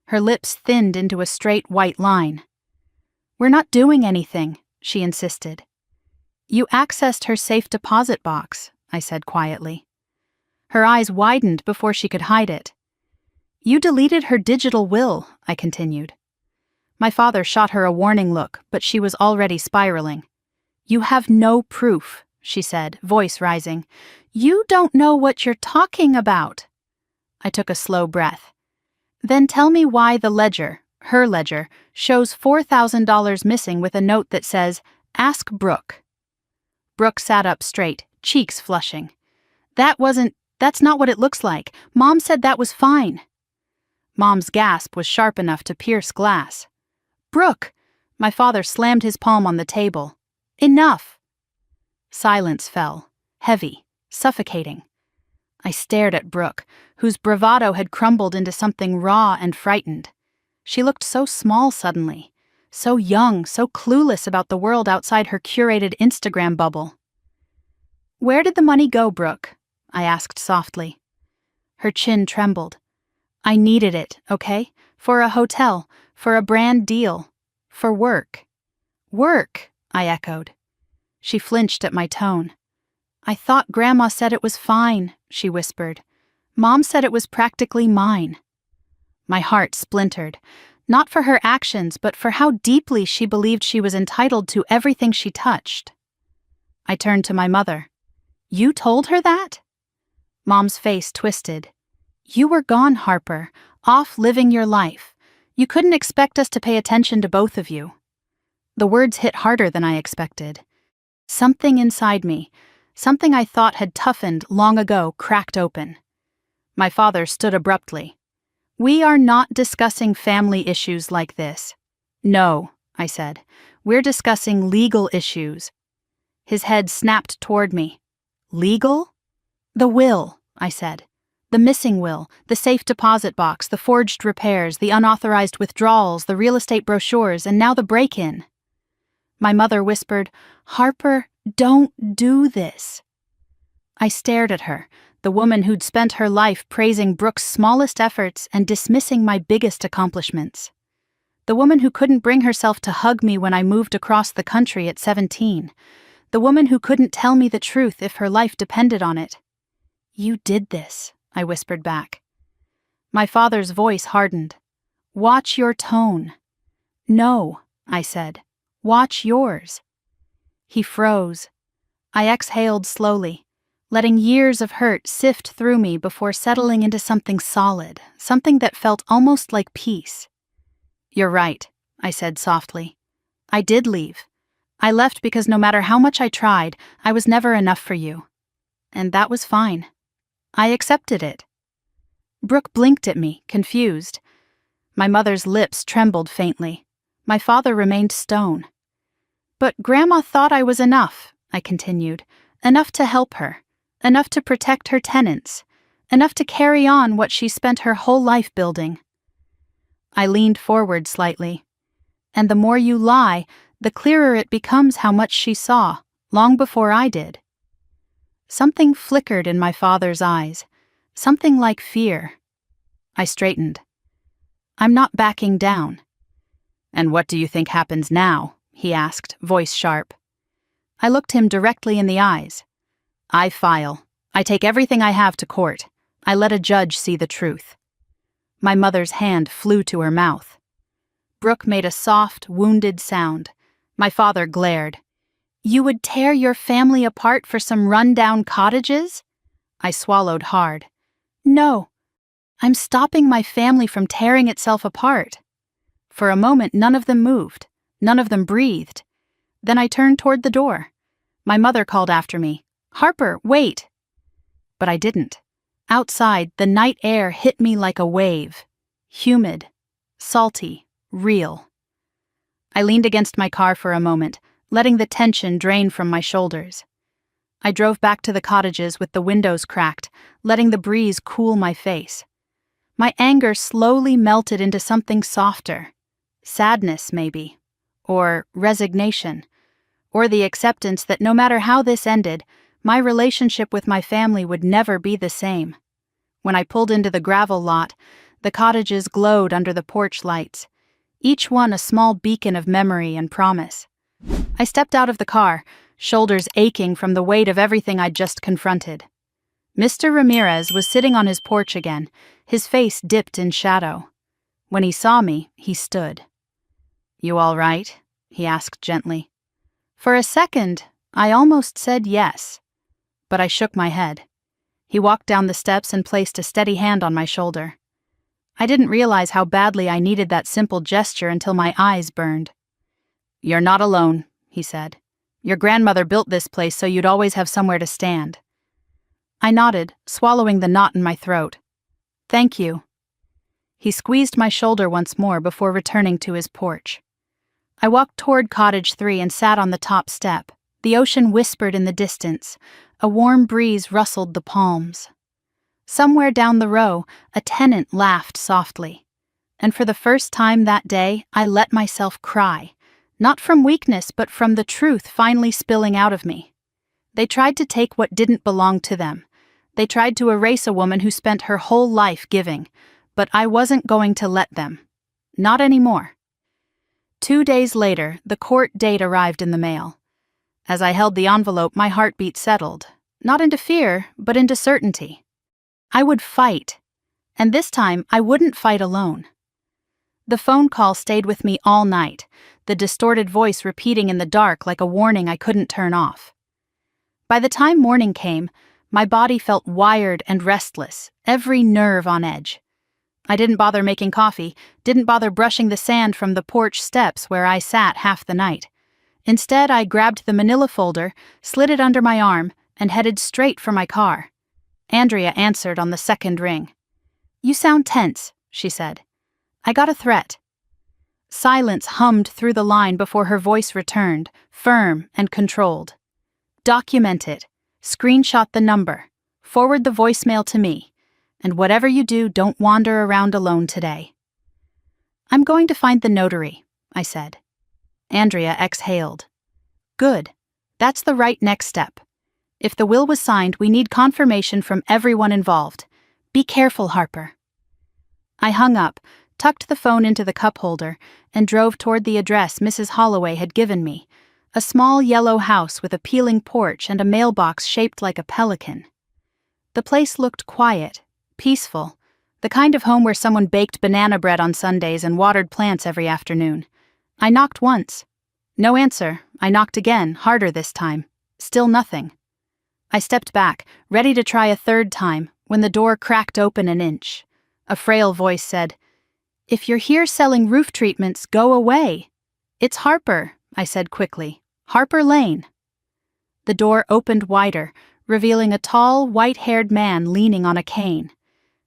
Her lips thinned into a straight white line. We're not doing anything, she insisted. You accessed her safe deposit box, I said quietly. Her eyes widened before she could hide it. You deleted her digital will, I continued. My father shot her a warning look, but she was already spiraling. You have no proof, she said, voice rising. You don't know what you're talking about. I took a slow breath. Then tell me why the ledger, her ledger, shows $4,000 missing with a note that says, Ask Brooke. Brooke sat up straight, cheeks flushing. That's not what it looks like. Mom said that was fine. Mom's gasp was sharp enough to pierce glass. Brooke! My father slammed his palm on the table. Enough! Silence fell, heavy, suffocating. I stared at Brooke, whose bravado had crumbled into something raw and frightened. She looked so small suddenly, so young, so clueless about the world outside her curated Instagram bubble. Where did the money go, Brooke? I asked softly. Her chin trembled. I needed it, okay? For a hotel, for a brand deal, for work. Work, I echoed. She flinched at my tone. I thought Grandma said it was fine, she whispered. Mom said it was practically mine. My heart splintered, not for her actions, but for how deeply she believed she was entitled to everything she touched. I turned to my mother. You told her that? Mom's face twisted. You were gone, Harper, off living your life. You couldn't expect us to pay attention to both of you. The words hit harder than I expected. Something inside me, something I thought had toughened long ago, cracked open. My father stood abruptly. We are not discussing family issues like this. No, I said. We're discussing legal issues. His head snapped toward me. Legal? The will, I said. The missing will, the safe deposit box, the forged repairs, the unauthorized withdrawals, the real estate brochures, and now the break-in. My mother whispered, Harper, don't do this. I stared at her, the woman who'd spent her life praising Brooke's smallest efforts and dismissing my biggest accomplishments. The woman who couldn't bring herself to hug me when I moved across the country at 17. The woman who couldn't tell me the truth if her life depended on it. You did this, I whispered back. My father's voice hardened. Watch your tone. No, I said. Watch yours. He froze. I exhaled slowly, letting years of hurt sift through me before settling into something solid, something that felt almost like peace. You're right, I said softly. I did leave. I left because no matter how much I tried, I was never enough for you. And that was fine. I accepted it. Brooke blinked at me, confused. My mother's lips trembled faintly. My father remained stone. But Grandma thought I was enough, I continued. Enough to help her. Enough to protect her tenants. Enough to carry on what she spent her whole life building. I leaned forward slightly. And the more you lie, the clearer it becomes how much she saw, long before I did. Something flickered in my father's eyes, something like fear. I straightened. I'm not backing down. And what do you think happens now? He asked, voice sharp. I looked him directly in the eyes. I file. I take everything I have to court. I let a judge see the truth. My mother's hand flew to her mouth. Brooke made a soft, wounded sound. My father glared. You would tear your family apart for some run-down cottages? I swallowed hard. No. I'm stopping my family from tearing itself apart. For a moment, none of them moved. None of them breathed. Then I turned toward the door. My mother called after me. Harper, wait! But I didn't. Outside, the night air hit me like a wave. Humid, salty, real. I leaned against my car for a moment, letting the tension drain from my shoulders. I drove back to the cottages with the windows cracked, letting the breeze cool my face. My anger slowly melted into something softer. Sadness, maybe. Or resignation. or the acceptance that no matter how this ended, my relationship with my family would never be the same. When I pulled into the gravel lot, the cottages glowed under the porch lights, each one a small beacon of memory and promise. I stepped out of the car, shoulders aching from the weight of everything I'd just confronted. Mr. Ramirez was sitting on his porch again, his face dipped in shadow. When he saw me, he stood. "You all right?" he asked gently. For a second, I almost said yes, but I shook my head. He walked down the steps and placed a steady hand on my shoulder. I didn't realize how badly I needed that simple gesture until my eyes burned. "You're not alone," he said. "Your grandmother built this place so you'd always have somewhere to stand." I nodded, swallowing the knot in my throat. "Thank you." He squeezed my shoulder once more before returning to his porch. I walked toward Cottage 3 and sat on the top step. The ocean whispered in the distance. A warm breeze rustled the palms. Somewhere down the row, a tenant laughed softly. And for the first time that day, I let myself cry. Not from weakness, but from the truth finally spilling out of me. They tried to take what didn't belong to them. They tried to erase a woman who spent her whole life giving, but I wasn't going to let them. Not anymore. 2 days later, the court date arrived in the mail. As I held the envelope, my heartbeat settled, not into fear, but into certainty. I would fight, and this time I wouldn't fight alone. The phone call stayed with me all night, the distorted voice repeating in the dark like a warning I couldn't turn off. By the time morning came, my body felt wired and restless, every nerve on edge. I didn't bother making coffee, didn't bother brushing the sand from the porch steps where I sat half the night. Instead, I grabbed the manila folder, slid it under my arm, and headed straight for my car. Andrea answered on the second ring. "You sound tense," she said. "I got a threat." Silence hummed through the line before her voice returned, firm and controlled. "Document it. Screenshot the number. Forward the voicemail to me. And whatever you do, don't wander around alone today." "I'm going to find the notary," I said. Andrea exhaled. "Good. That's the right next step. If the will was signed, we need confirmation from everyone involved. Be careful, Harper." I hung up, tucked the phone into the cup holder, and drove toward the address Mrs. Holloway had given me, a small yellow house with a peeling porch and a mailbox shaped like a pelican. The place looked quiet, peaceful, the kind of home where someone baked banana bread on Sundays and watered plants every afternoon. I knocked once. No answer. I knocked again, harder this time. Still nothing. I stepped back, ready to try a third time, when the door cracked open an inch. A frail voice said, "If you're here selling roof treatments, go away." "It's Harper," I said quickly. "Harper Lane." The door opened wider, revealing a tall, white-haired man leaning on a cane.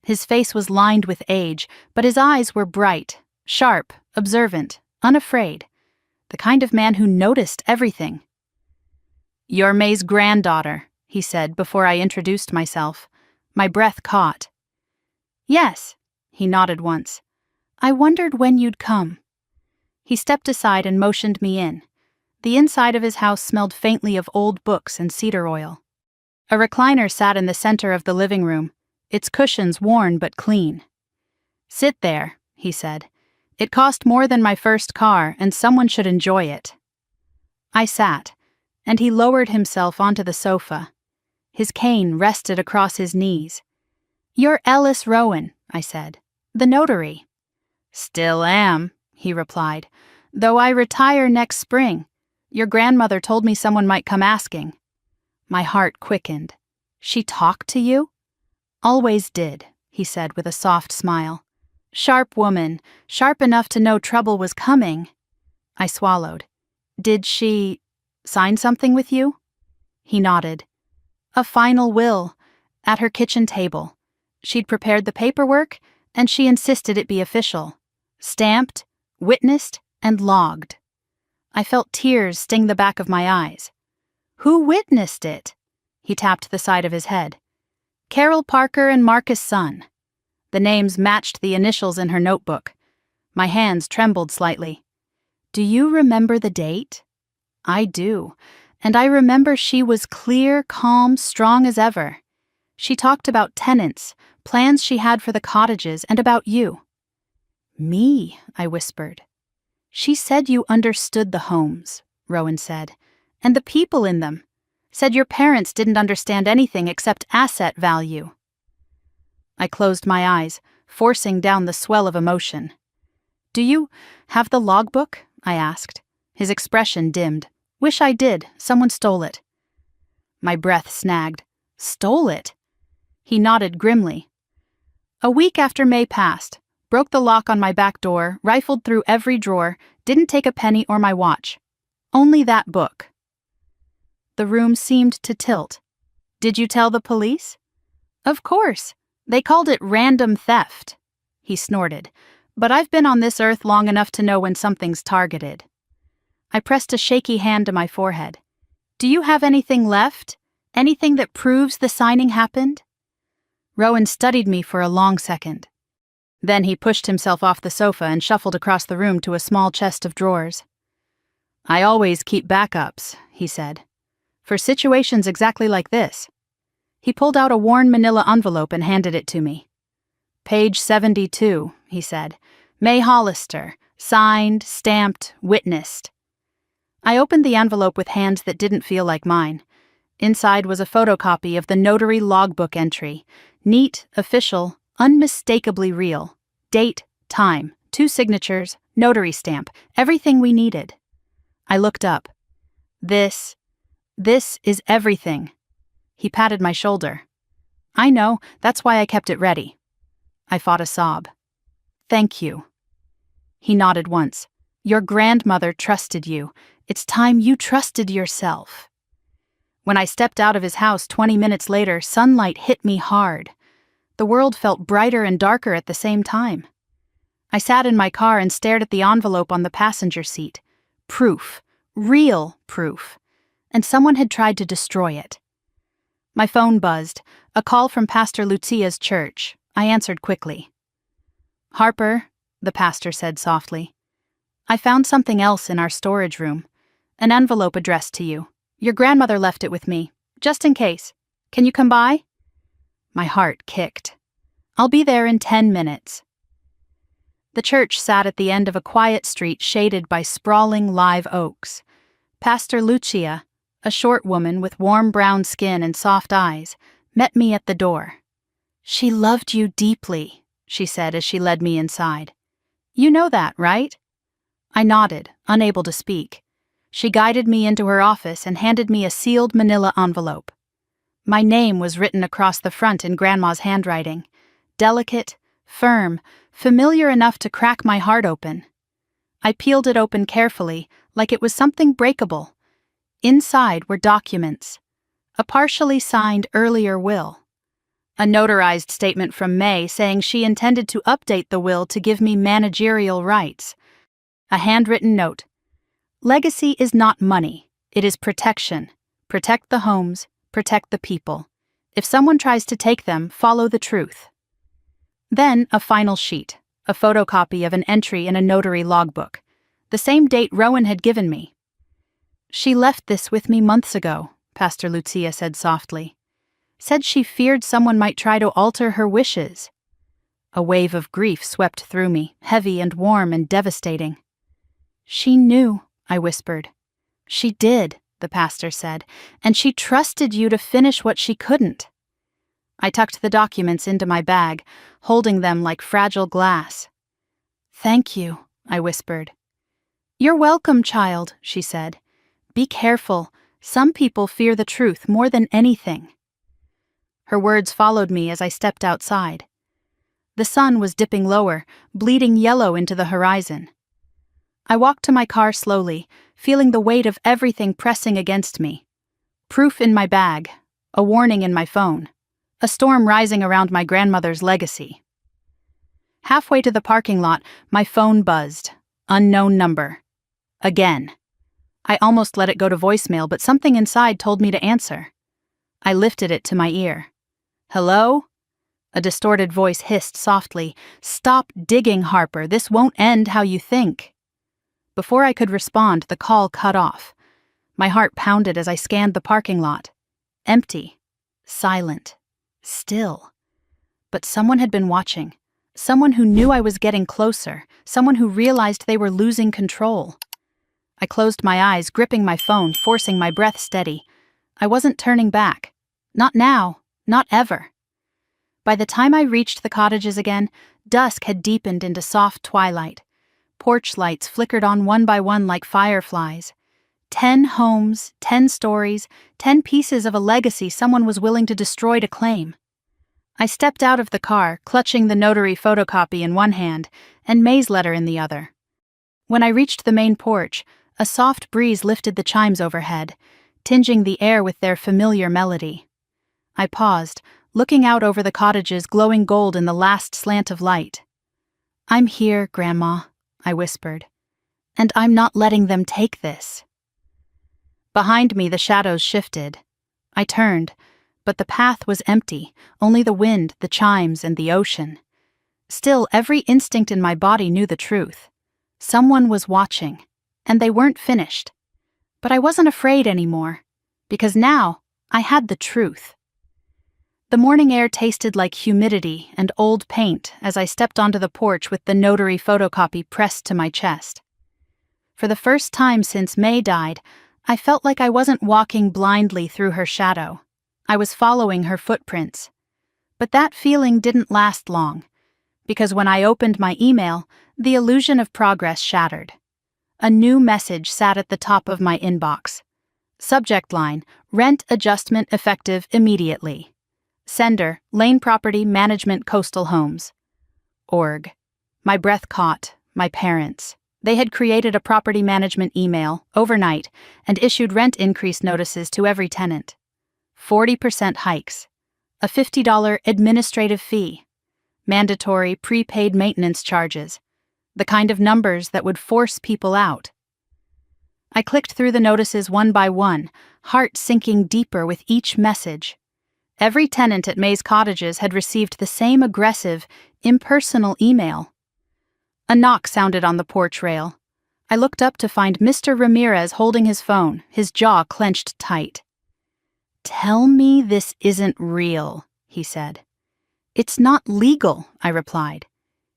His face was lined with age, but his eyes were bright, sharp, observant, unafraid. The kind of man who noticed everything. "You're May's granddaughter," he said before I introduced myself. My breath caught. "Yes," he nodded once. "I wondered when you'd come." He stepped aside and motioned me in. The inside of his house smelled faintly of old books and cedar oil. A recliner sat in the center of the living room, its cushions worn but clean. "Sit there," he said. "It cost more than my first car, and someone should enjoy it." I sat, and he lowered himself onto the sofa. His cane rested across his knees. "You're Ellis Rowan," I said. "The notary." "Still am," he replied, "though I retire next spring. Your grandmother told me someone might come asking." My heart quickened. "She talked to you?" "Always did," he said with a soft smile. "Sharp woman, sharp enough to know trouble was coming." I swallowed. "Did she sign something with you?" He nodded. "A final will, at her kitchen table. She'd prepared the paperwork, and she insisted it be official. Stamped, witnessed, and logged." I felt tears sting the back of my eyes. "Who witnessed it?" He tapped the side of his head. "Carol Parker and Marcus Son." The names matched the initials in her notebook. My hands trembled slightly. "Do you remember the date?" I do. And I remember she was clear, calm, strong as ever. She talked about tenants, plans she had for the cottages, and about you. Me, I whispered. She said you understood the homes, Rowan said, and the people in them. Said your parents didn't understand anything except asset value. I closed my eyes, forcing down the swell of emotion. Do you have the logbook? I asked. His expression dimmed. Wish I did. Someone stole it. My breath snagged. Stole it? He nodded grimly. A week after May passed, broke the lock on my back door, rifled through every drawer, didn't take a penny or my watch. Only that book. The room seemed to tilt. Did you tell the police? Of course. They called it random theft. He snorted. But I've been on this earth long enough to know when something's targeted. I pressed a shaky hand to my forehead. Do you have anything left? Anything that proves the signing happened? Rowan studied me for a long second. Then he pushed himself off the sofa and shuffled across the room to a small chest of drawers. I always keep backups, he said, for situations exactly like this. He pulled out a worn manila envelope and handed it to me. Page 72, he said. May Hollister, signed, stamped, witnessed. I opened the envelope with hands that didn't feel like mine. Inside was a photocopy of the notary logbook entry. Neat, official, unmistakably real. Date, time, 2 signatures, notary stamp, everything we needed. I looked up. This is everything. He patted my shoulder. I know, that's why I kept it ready. I fought a sob. Thank you. He nodded once. Your grandmother trusted you. It's time you trusted yourself. When I stepped out of his house 20 minutes later, sunlight hit me hard. The world felt brighter and darker at the same time. I sat in my car and stared at the envelope on the passenger seat. Proof. Real proof. And someone had tried to destroy it. My phone buzzed. A call from Pastor Lucia's church. I answered quickly. Harper, the pastor said softly. I found something else in our storage room. An envelope addressed to you. Your grandmother left it with me, just in case. Can you come by? My heart kicked. I'll be there in 10 minutes. The church sat at the end of a quiet street shaded by sprawling live oaks. Pastor Lucia, a short woman with warm brown skin and soft eyes, met me at the door. She loved you deeply, she said as she led me inside. You know that, right? I nodded, unable to speak. She guided me into her office and handed me a sealed manila envelope. My name was written across the front in Grandma's handwriting. Delicate, firm, familiar enough to crack my heart open. I peeled it open carefully, like it was something breakable. Inside were documents. A partially signed earlier will. A notarized statement from May saying she intended to update the will to give me managerial rights. A handwritten note. Legacy is not money. It is protection. Protect the homes, protect the people. If someone tries to take them, follow the truth. Then a final sheet, a photocopy of an entry in a notary logbook, the same date Rowan had given me. She left this with me months ago, Pastor Lucia said softly. Said she feared someone might try to alter her wishes. A wave of grief swept through me, heavy and warm and devastating. She knew, I whispered. She did, the pastor said, and she trusted you to finish what she couldn't. I tucked the documents into my bag, holding them like fragile glass. Thank you, I whispered. You're welcome, child, she said. Be careful. Some people fear the truth more than anything. Her words followed me as I stepped outside. The sun was dipping lower, bleeding yellow into the horizon. I walked to my car slowly, feeling the weight of everything pressing against me. Proof in my bag, a warning in my phone, a storm rising around my grandmother's legacy. Halfway to the parking lot, my phone buzzed. Unknown number. Again. I almost let it go to voicemail, but something inside told me to answer. I lifted it to my ear. Hello? A distorted voice hissed softly. Stop digging, Harper. This won't end how you think. Before I could respond, the call cut off. My heart pounded as I scanned the parking lot. Empty. Silent. Still. But someone had been watching. Someone who knew I was getting closer. Someone who realized they were losing control. I closed my eyes, gripping my phone, forcing my breath steady. I wasn't turning back. Not now. Not ever. By the time I reached the cottages again, dusk had deepened into soft twilight. Porch lights flickered on one by one like fireflies. 10 homes, 10 stories, 10 pieces of a legacy someone was willing to destroy to claim. I stepped out of the car, clutching the notary photocopy in one hand and May's letter in the other. When I reached the main porch, a soft breeze lifted the chimes overhead, tinging the air with their familiar melody. I paused, looking out over the cottages glowing gold in the last slant of light. "I'm here, Grandma," I whispered, "and I'm not letting them take this." Behind me, the shadows shifted. I turned, but the path was empty, only the wind, the chimes, and the ocean. Still, every instinct in my body knew the truth. Someone was watching, and they weren't finished. But I wasn't afraid anymore, because now I had the truth. The morning air tasted like humidity and old paint as I stepped onto the porch with the notary photocopy pressed to my chest. For the first time since May died, I felt like I wasn't walking blindly through her shadow. I was following her footprints. But that feeling didn't last long, because when I opened my email, the illusion of progress shattered. A new message sat at the top of my inbox. Subject line: Rent adjustment effective immediately. Sender: Lane Property Management Coastal Homes. Org. My breath caught. My parents. They had created a property management email, overnight, and issued rent increase notices to every tenant. 40% hikes. A $50 administrative fee. Mandatory prepaid maintenance charges. The kind of numbers that would force people out. I clicked through the notices one by one, heart sinking deeper with each message. Every tenant at May's Cottages had received the same aggressive, impersonal email. A knock sounded on the porch rail. I looked up to find Mr. Ramirez holding his phone, his jaw clenched tight. "Tell me this isn't real," he said. "It's not legal," I replied.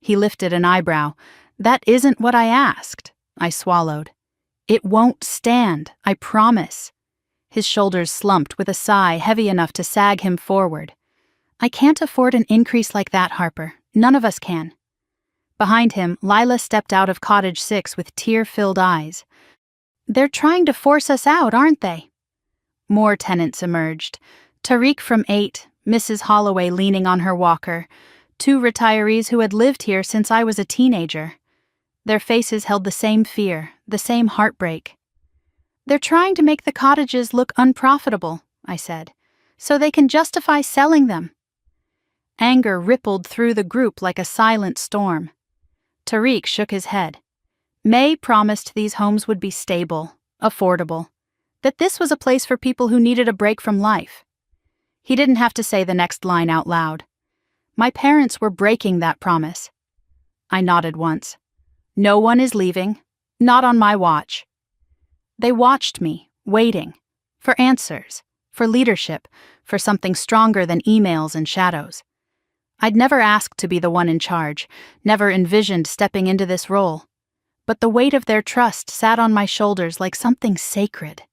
He lifted an eyebrow. "That isn't what I asked." I swallowed. "It won't stand, I promise." His shoulders slumped with a sigh heavy enough to sag him forward. "I can't afford an increase like that, Harper. None of us can." Behind him, Lila stepped out of Cottage 6 with tear-filled eyes. "They're trying to force us out, aren't they?" More tenants emerged. Tariq from 8, Mrs. Holloway leaning on her walker, 2 retirees who had lived here since I was a teenager. Their faces held the same fear, the same heartbreak. "They're trying to make the cottages look unprofitable," I said, "so they can justify selling them." Anger rippled through the group like a silent storm. Tariq shook his head. May promised these homes would be stable, affordable, that this was a place for people who needed a break from life. He didn't have to say the next line out loud. My parents were breaking that promise. I nodded once. "No one is leaving, not on my watch." They watched me, waiting, for answers, for leadership, for something stronger than emails and shadows. I'd never asked to be the one in charge, never envisioned stepping into this role. But the weight of their trust sat on my shoulders like something sacred.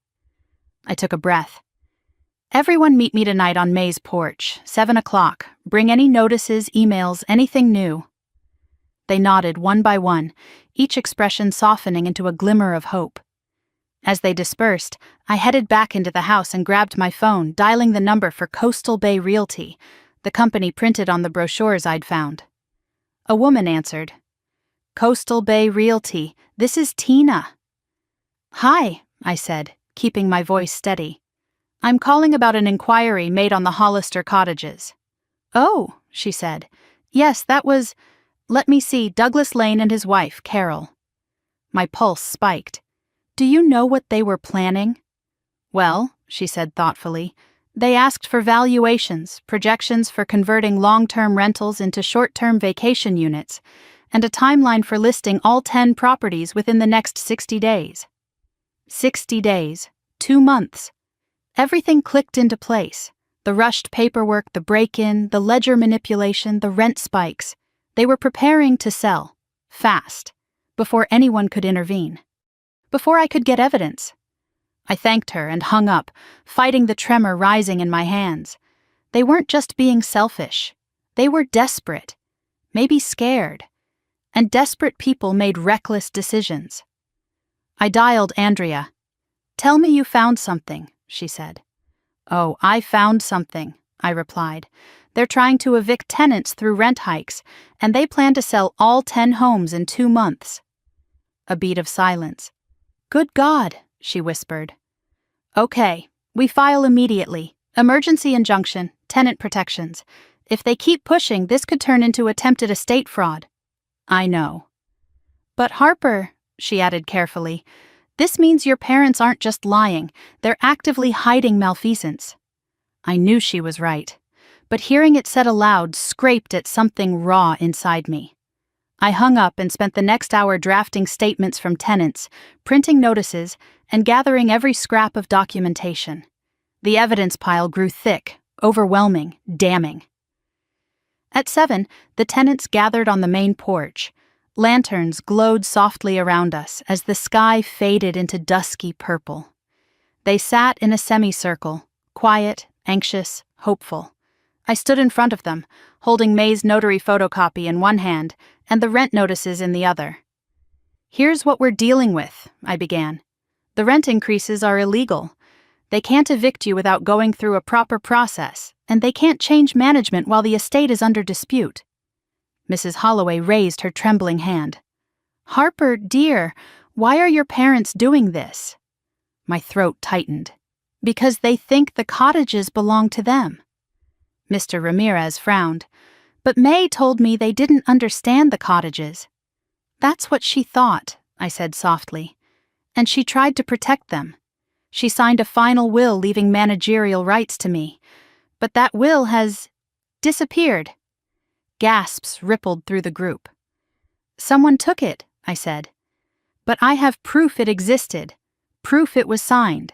I took a breath. "Everyone meet me tonight on May's porch, 7 o'clock. Bring any notices, emails, anything new." They nodded one by one, each expression softening into a glimmer of hope. As they dispersed, I headed back into the house and grabbed my phone, dialing the number for Coastal Bay Realty, the company printed on the brochures I'd found. A woman answered. "Coastal Bay Realty, this is Tina." "Hi," I said, keeping my voice steady. "I'm calling about an inquiry made on the Hollister Cottages." "Oh," she said. "Yes, that was, let me see, Douglas Lane and his wife, Carol." My pulse spiked. "Do you know what they were planning?" "Well," she said thoughtfully, "they asked for valuations, projections for converting long-term rentals into short-term vacation units, and a timeline for listing all 10 properties within the next 60 days. 60 days. 2 months. Everything clicked into place. The rushed paperwork, the break-in, the ledger manipulation, the rent spikes. They were preparing to sell. Fast. Before anyone could intervene. Before I could get evidence. I thanked her and hung up, fighting the tremor rising in my hands. They weren't just being selfish. They were desperate. Maybe scared. And desperate people made reckless decisions. I dialed Andrea. "Tell me you found something," she said. "Oh, I found something," I replied. "They're trying to evict tenants through rent hikes, and they plan to sell all 10 homes in 2 months. A beat of silence. "Good God," she whispered. "Okay, we file immediately. Emergency injunction, tenant protections. If they keep pushing, this could turn into attempted estate fraud." "I know." "But Harper," she added carefully, "this means your parents aren't just lying, they're actively hiding malfeasance." I knew she was right, but hearing it said aloud scraped at something raw inside me. I hung up and spent the next hour drafting statements from tenants, printing notices, and gathering every scrap of documentation. The evidence pile grew thick, overwhelming, damning. At 7, the tenants gathered on the main porch. Lanterns glowed softly around us as the sky faded into dusky purple. They sat in a semicircle, quiet, anxious, hopeful. I stood in front of them, holding May's notary photocopy in one hand and the rent notices in the other. "Here's what we're dealing with," I began. "The rent increases are illegal. They can't evict you without going through a proper process, and they can't change management while the estate is under dispute." Mrs. Holloway raised her trembling hand. "Harper, dear, why are your parents doing this?" My throat tightened. "Because they think the cottages belong to them." Mr. Ramirez frowned. "But May told me they didn't understand the cottages." "That's what she thought," I said softly. "And she tried to protect them. She signed a final will leaving managerial rights to me. But that will has disappeared." Gasps rippled through the group. "Someone took it," I said. "But I have proof it existed. Proof it was signed.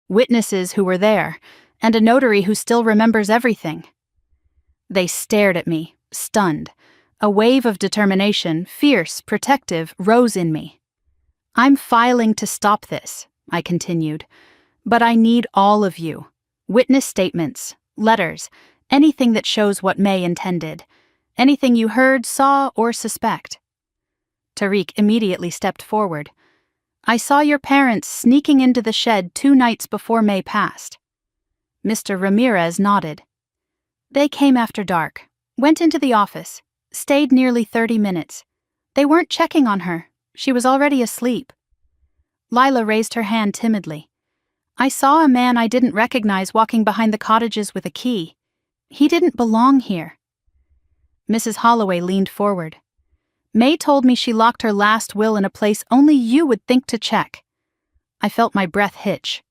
Witnesses who were there, and a notary who still remembers everything." They stared at me, stunned. A wave of determination, fierce, protective, rose in me. "I'm filing to stop this," I continued. "But I need all of you. Witness statements, letters, anything that shows what May intended. Anything you heard, saw, or suspect." Tariq immediately stepped forward. "I saw your parents sneaking into the shed 2 nights before May passed." Mr. Ramirez nodded. "They came after dark, went into the office, stayed nearly 30 minutes. They weren't checking on her. She was already asleep." Lila raised her hand timidly. "I saw a man I didn't recognize walking behind the cottages with a key. He didn't belong here." Mrs. Holloway leaned forward. "May told me she locked her last will in a place only you would think to check." I felt my breath hitch.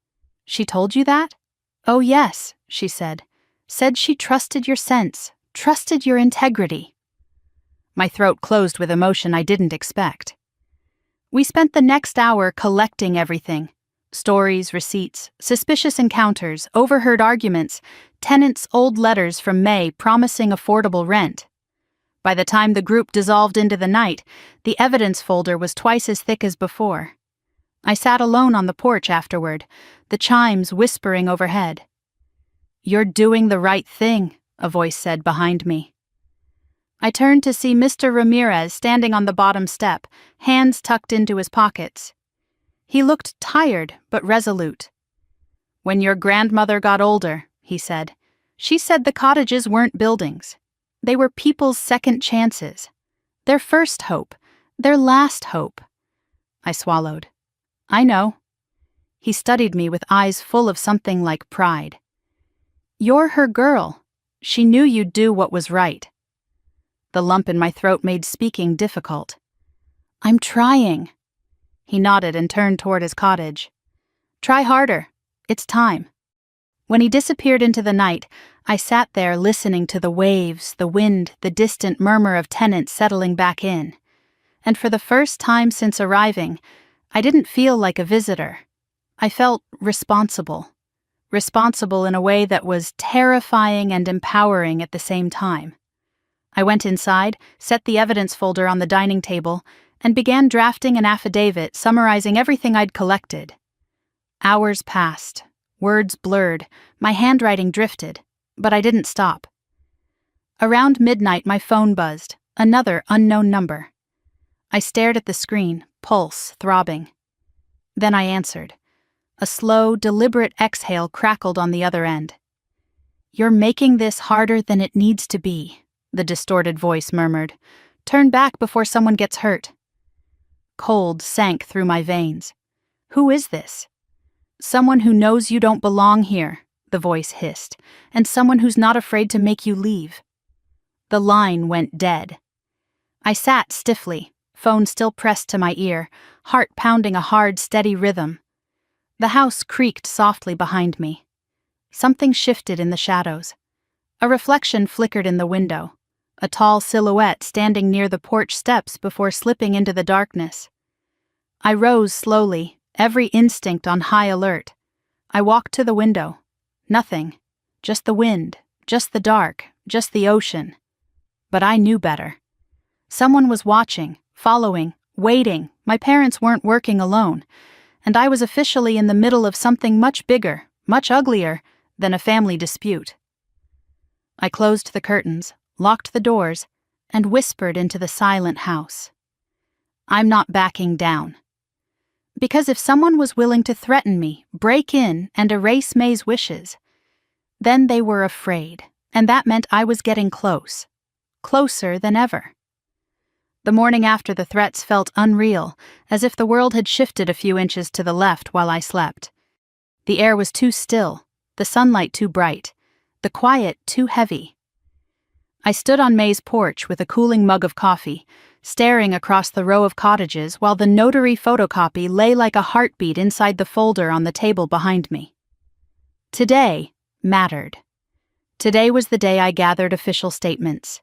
"She told you that?" "Oh yes," she said. "Said she trusted your sense, trusted your integrity." My throat closed with emotion I didn't expect. We spent the next hour collecting everything. Stories, receipts, suspicious encounters, overheard arguments, tenants' old letters from May promising affordable rent. By the time the group dissolved into the night, the evidence folder was twice as thick as before. I sat alone on the porch afterward, the chimes whispering overhead. "You're doing the right thing," a voice said behind me. I turned to see Mr. Ramirez standing on the bottom step, hands tucked into his pockets. He looked tired but resolute. "When your grandmother got older," he said, "she said the cottages weren't buildings. They were people's second chances. Their first hope. Their last hope." I swallowed. "I know." He studied me with eyes full of something like pride. "You're her girl. She knew you'd do what was right." The lump in my throat made speaking difficult. "I'm trying." He nodded and turned toward his cottage. "Try harder. It's time." When he disappeared into the night, I sat there listening to the waves, the wind, the distant murmur of tenants settling back in. And for the first time since arriving, I didn't feel like a visitor. I felt responsible. Responsible in a way that was terrifying and empowering at the same time. I went inside, set the evidence folder on the dining table, and began drafting an affidavit summarizing everything I'd collected. Hours passed, words blurred, my handwriting drifted, but I didn't stop. Around midnight, my phone buzzed, another unknown number. I stared at the screen, pulse throbbing. Then I answered. A slow, deliberate exhale crackled on the other end. "You're making this harder than it needs to be," the distorted voice murmured. "Turn back before someone gets hurt." Cold sank through my veins. "Who is this?" "Someone who knows you don't belong here," the voice hissed, "and someone who's not afraid to make you leave." The line went dead. I sat stiffly, phone still pressed to my ear, heart pounding a hard, steady rhythm. The house creaked softly behind me. Something shifted in the shadows. A reflection flickered in the window, a tall silhouette standing near the porch steps before slipping into the darkness. I rose slowly, every instinct on high alert. I walked to the window. Nothing. Just the wind, just the dark, just the ocean. But I knew better. Someone was watching, following, waiting. My parents weren't working alone, and I was officially in the middle of something much bigger, much uglier, than a family dispute. I closed the curtains, locked the doors, and whispered into the silent house. I'm not backing down. Because if someone was willing to threaten me, break in, and erase May's wishes, then they were afraid, and that meant I was getting close. Closer than ever. The morning after the threats felt unreal, as if the world had shifted a few inches to the left while I slept. The air was too still, the sunlight too bright, the quiet too heavy. I stood on May's porch with a cooling mug of coffee, staring across the row of cottages while the notary photocopy lay like a heartbeat inside the folder on the table behind me. Today mattered. Today was the day I gathered official statements.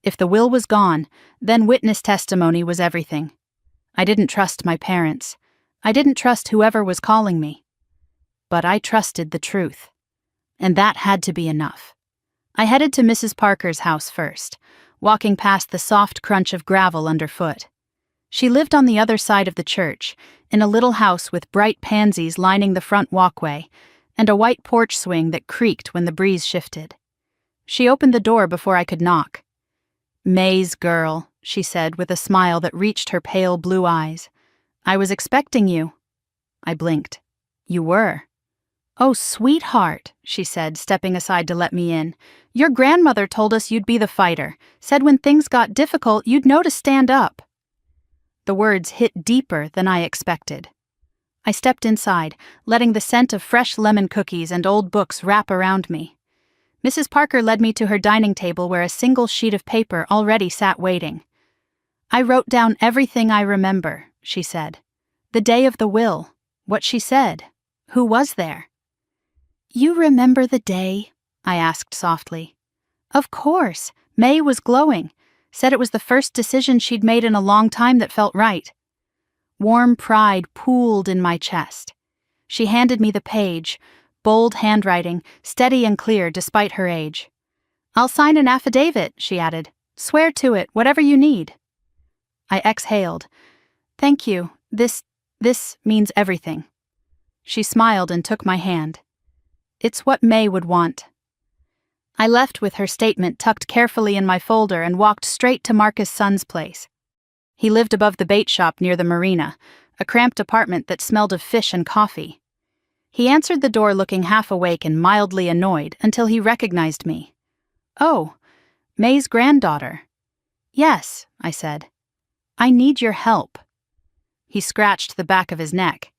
If the will was gone, then witness testimony was everything. I didn't trust my parents. I didn't trust whoever was calling me. But I trusted the truth. And that had to be enough. I headed to Mrs. Parker's house first, walking past the soft crunch of gravel underfoot. She lived on the other side of the church, in a little house with bright pansies lining the front walkway, and a white porch swing that creaked when the breeze shifted. She opened the door before I could knock. "May's girl," she said with a smile that reached her pale blue eyes. "I was expecting you." I blinked. "You were?" "Oh, sweetheart," she said, stepping aside to let me in. "Your grandmother told us you'd be the fighter, said when things got difficult you'd know to stand up." The words hit deeper than I expected. I stepped inside, letting the scent of fresh lemon cookies and old books wrap around me. Mrs. Parker led me to her dining table where a single sheet of paper already sat waiting. "I wrote down everything I remember," she said. "The day of the will, what she said, who was there." "You remember the day?" I asked softly. "Of course. May was glowing. Said it was the first decision she'd made in a long time that felt right." Warm pride pooled in my chest. She handed me the page, bold handwriting, steady and clear despite her age. "I'll sign an affidavit," she added. "Swear to it, whatever you need." I exhaled. "Thank you. This means everything." She smiled and took my hand. "It's what May would want." I left with her statement tucked carefully in my folder and walked straight to Marcus' son's place. He lived above the bait shop near the marina, a cramped apartment that smelled of fish and coffee. He answered the door looking half awake and mildly annoyed until he recognized me. "Oh, May's granddaughter." "Yes," I said. "I need your help." He scratched the back of his neck.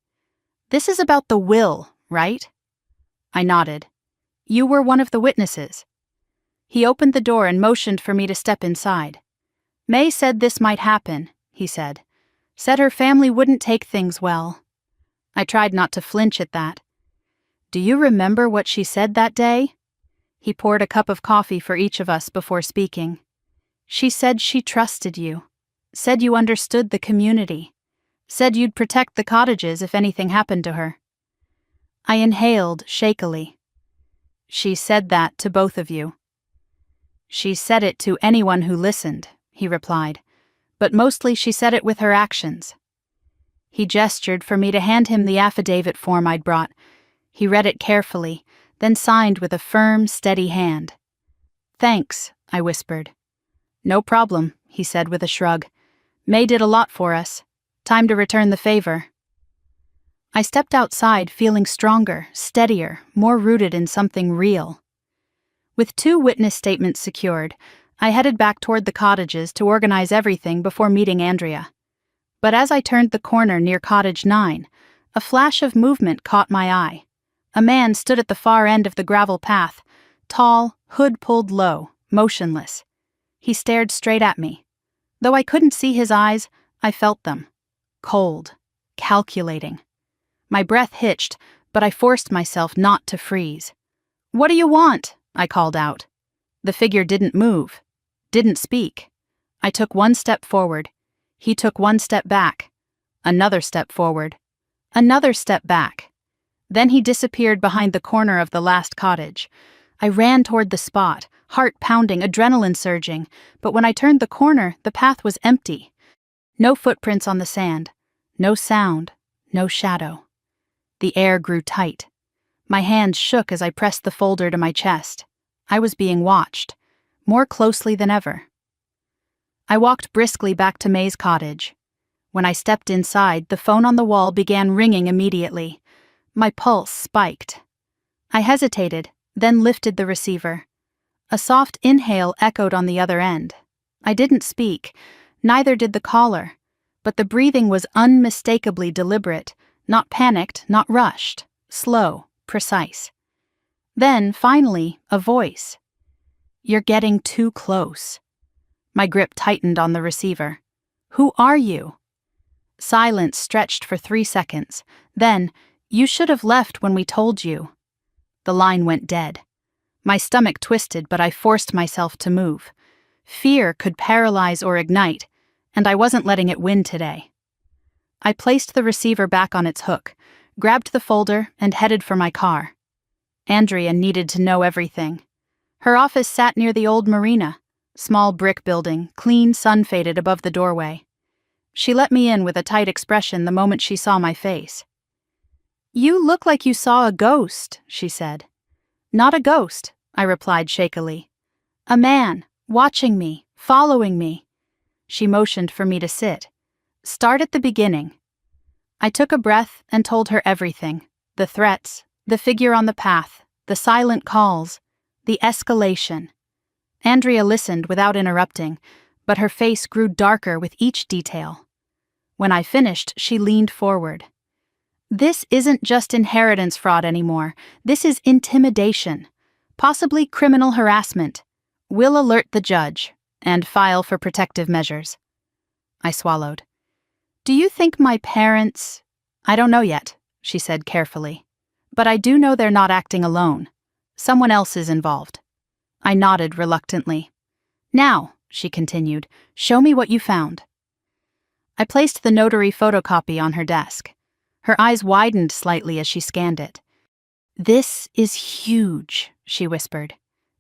"This is about the will, right?" I nodded. "You were one of the witnesses." He opened the door and motioned for me to step inside. "May said this might happen," he said. "Said her family wouldn't take things well." I tried not to flinch at that. "Do you remember what she said that day?" He poured a cup of coffee for each of us before speaking. "She said she trusted you. Said you understood the community. Said you'd protect the cottages if anything happened to her." I inhaled shakily. She said that to both of you. She said it to anyone who listened, he replied, but mostly she said it with her actions. He gestured for me to hand him the affidavit form I'd brought. He read it carefully, then signed with a firm, steady hand. Thanks, I whispered. No problem, he said with a shrug. May did a lot for us. Time to return the favor. I stepped outside feeling stronger, steadier, more rooted in something real. With 2 witness statements secured, I headed back toward the cottages to organize everything before meeting Andrea. But as I turned the corner near Cottage 9, a flash of movement caught my eye. A man stood at the far end of the gravel path, tall, hood pulled low, motionless. He stared straight at me. Though I couldn't see his eyes, I felt them. Cold, calculating. My breath hitched, but I forced myself not to freeze. "What do you want?" I called out. The figure didn't move, didn't speak. I took 1 step forward. He took 1 step back. Another step forward. Another step back. Then he disappeared behind the corner of the last cottage. I ran toward the spot, heart pounding, adrenaline surging, but when I turned the corner, the path was empty. No footprints on the sand. No sound. No shadow. The air grew tight. My hands shook as I pressed the folder to my chest. I was being watched, more closely than ever. I walked briskly back to May's cottage. When I stepped inside, the phone on the wall began ringing immediately. My pulse spiked. I hesitated, then lifted the receiver. A soft inhale echoed on the other end. I didn't speak, neither did the caller, but the breathing was unmistakably deliberate, not panicked, not rushed, slow, precise. Then, finally, a voice. "You're getting too close." My grip tightened on the receiver. "Who are you?" Silence stretched for 3 seconds. Then, "You should have left when we told you." The line went dead. My stomach twisted, but I forced myself to move. Fear could paralyze or ignite, and I wasn't letting it win today. I placed the receiver back on its hook, grabbed the folder, and headed for my car. Andrea needed to know everything. Her office sat near the old marina, small brick building, clean, sun-faded above the doorway. She let me in with a tight expression the moment she saw my face. "You look like you saw a ghost," she said. "Not a ghost," I replied shakily. "A man, watching me, following me." She motioned for me to sit. "Start at the beginning." I took a breath and told her everything. The threats, the figure on the path, the silent calls, the escalation. Andrea listened without interrupting, but her face grew darker with each detail. When I finished, she leaned forward. "This isn't just inheritance fraud anymore. This is intimidation, possibly criminal harassment. We'll alert the judge and file for protective measures." I swallowed. "Do you think my parents—" "I don't know yet," she said carefully. "But I do know they're not acting alone. Someone else is involved." I nodded reluctantly. "Now," she continued, "show me what you found." I placed the notary photocopy on her desk. Her eyes widened slightly as she scanned it. "This is huge," she whispered.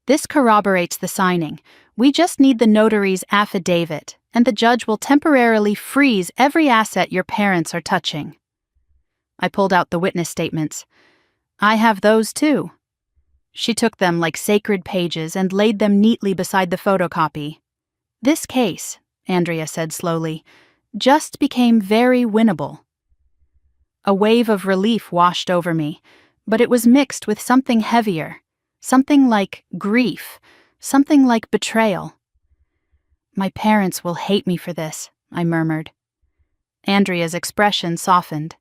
"This corroborates the signing. We just need the notary's affidavit, and the judge will temporarily freeze every asset your parents are touching." I pulled out the witness statements. "I have those too." She took them like sacred pages and laid them neatly beside the photocopy. "This case," Andrea said slowly, "just became very winnable." A wave of relief washed over me, but it was mixed with something heavier, something like grief, something like betrayal. "My parents will hate me for this," I murmured. Andrea's expression softened.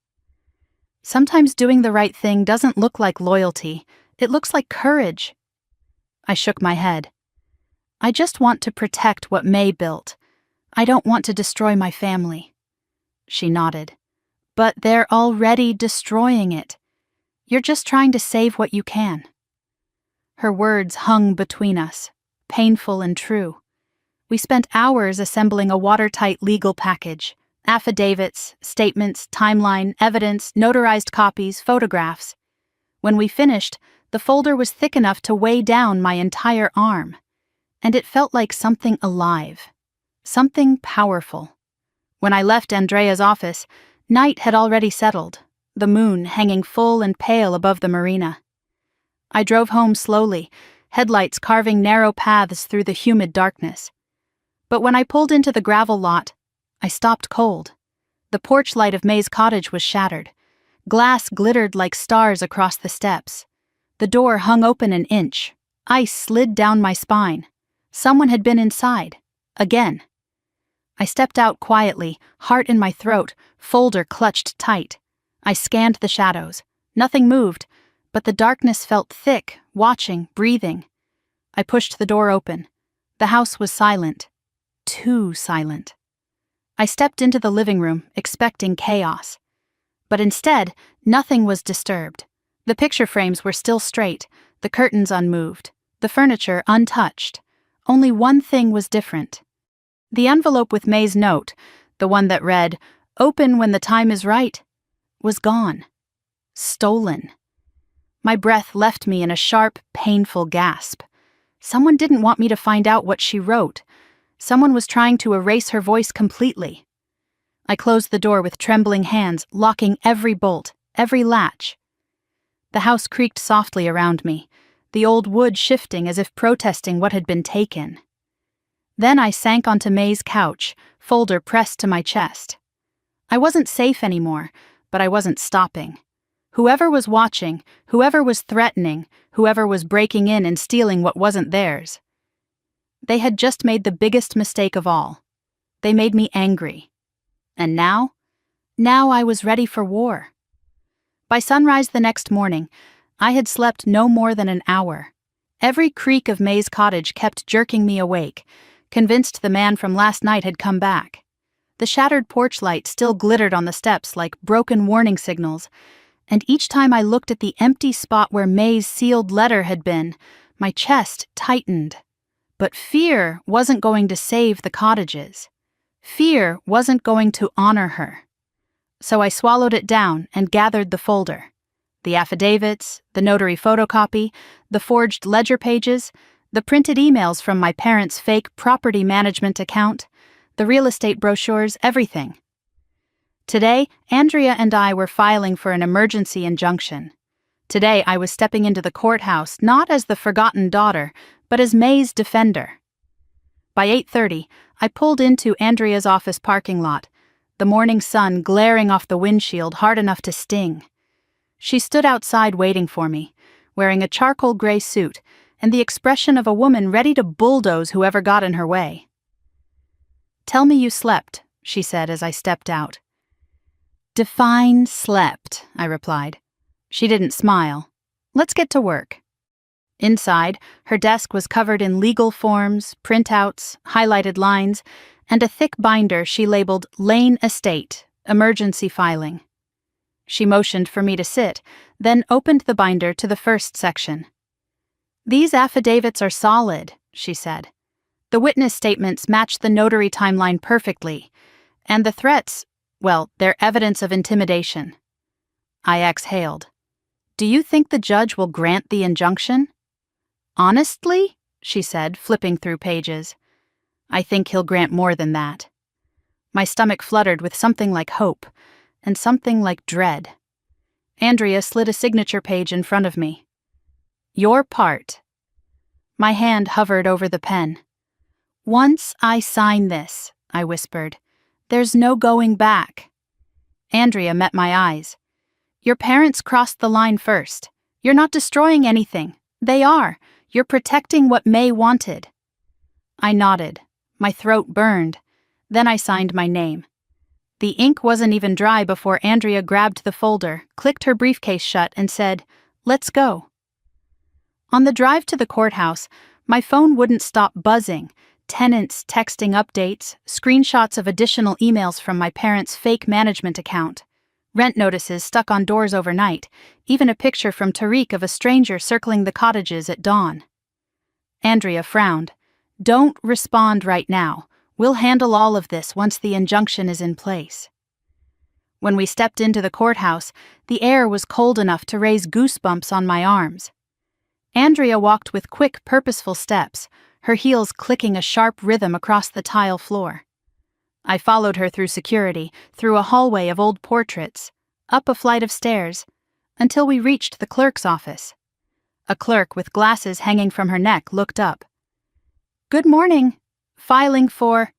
"Sometimes doing the right thing doesn't look like loyalty. It looks like courage." I shook my head. "I just want to protect what May built. I don't want to destroy my family." She nodded. "But they're already destroying it. You're just trying to save what you can." Her words hung between us, painful and true. We spent hours assembling a watertight legal package: affidavits, statements, timeline, evidence, notarized copies, photographs. When we finished, the folder was thick enough to weigh down my entire arm, and it felt like something alive, something powerful. When I left Andrea's office, night had already settled, the moon hanging full and pale above the marina. I drove home slowly, headlights carving narrow paths through the humid darkness. But when I pulled into the gravel lot, I stopped cold. The porch light of May's cottage was shattered. Glass glittered like stars across the steps. The door hung open an inch. Ice slid down my spine. Someone had been inside. Again. I stepped out quietly, heart in my throat, folder clutched tight. I scanned the shadows. Nothing moved, but the darkness felt thick, watching, breathing. I pushed the door open. The house was silent. Too silent. I stepped into the living room, expecting chaos. But instead, nothing was disturbed. The picture frames were still straight, the curtains unmoved, the furniture untouched. Only one thing was different. The envelope with May's note, the one that read, "Open when the time is right," was gone. Stolen. My breath left me in a sharp, painful gasp. Someone didn't want me to find out what she wrote. Someone was trying to erase her voice completely. I closed the door with trembling hands, locking every bolt, every latch. The house creaked softly around me, the old wood shifting as if protesting what had been taken. Then I sank onto May's couch, folder pressed to my chest. I wasn't safe anymore, but I wasn't stopping. Whoever was watching, whoever was threatening, whoever was breaking in and stealing what wasn't theirs, they had just made the biggest mistake of all. They made me angry. And now I was ready for war. By sunrise the next morning, I had slept no more than an hour. Every creak of May's cottage kept jerking me awake, convinced the man from last night had come back. The shattered porch light still glittered on the steps like broken warning signals, and each time I looked at the empty spot where May's sealed letter had been, my chest tightened. But fear wasn't going to save the cottages. Fear wasn't going to honor her. So I swallowed it down and gathered the folder. The affidavits, the notary photocopy, the forged ledger pages, the printed emails from my parents' fake property management account, the real estate brochures, everything. Today, Andrea and I were filing for an emergency injunction. Today, I was stepping into the courthouse not as the forgotten daughter, but as May's defender. By 8:30, I pulled into Andrea's office parking lot, the morning sun glaring off the windshield hard enough to sting. She stood outside waiting for me, wearing a charcoal gray suit and the expression of a woman ready to bulldoze whoever got in her way. "Tell me you slept," she said as I stepped out. "Define slept," I replied. She didn't smile. "Let's get to work." Inside, her desk was covered in legal forms, printouts, highlighted lines, and a thick binder she labeled Lane Estate, Emergency Filing. She motioned for me to sit, then opened the binder to the first section. "These affidavits are solid," she said. "The witness statements match the notary timeline perfectly, and the threats, well, they're evidence of intimidation." I exhaled. "Do you think the judge will grant the injunction?" "Honestly," she said, flipping through pages, "I think he'll grant more than that." My stomach fluttered with something like hope, and something like dread. Andrea slid a signature page in front of me. "Your part." My hand hovered over the pen. "Once I sign this," I whispered, "there's no going back." Andrea met my eyes. "Your parents crossed the line first. You're not destroying anything. They are. You're protecting what May wanted." I nodded. My throat burned. Then I signed my name. The ink wasn't even dry before Andrea grabbed the folder, clicked her briefcase shut, and said, "Let's go." On the drive to the courthouse, my phone wouldn't stop buzzing. Tenants texting updates, screenshots of additional emails from my parents' fake management account, rent notices stuck on doors overnight, even a picture from Tariq of a stranger circling the cottages at dawn. Andrea frowned. "Don't respond right now. We'll handle all of this once the injunction is in place." When we stepped into the courthouse, the air was cold enough to raise goosebumps on my arms. Andrea walked with quick, purposeful steps, her heels clicking a sharp rhythm across the tile floor. I followed her through security, through a hallway of old portraits, up a flight of stairs, until we reached the clerk's office. A clerk with glasses hanging from her neck looked up. "Good morning. Filing for—"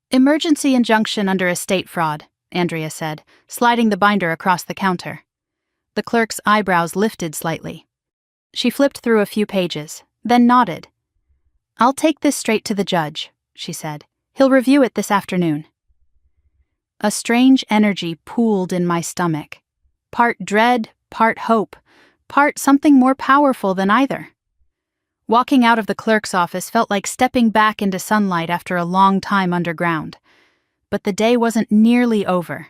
"Emergency injunction under estate fraud," Andrea said, sliding the binder across the counter. The clerk's eyebrows lifted slightly. She flipped through a few pages, then nodded. "I'll take this straight to the judge," she said. "He'll review it this afternoon." A strange energy pooled in my stomach. Part dread, part hope, part something more powerful than either. Walking out of the clerk's office felt like stepping back into sunlight after a long time underground. But the day wasn't nearly over.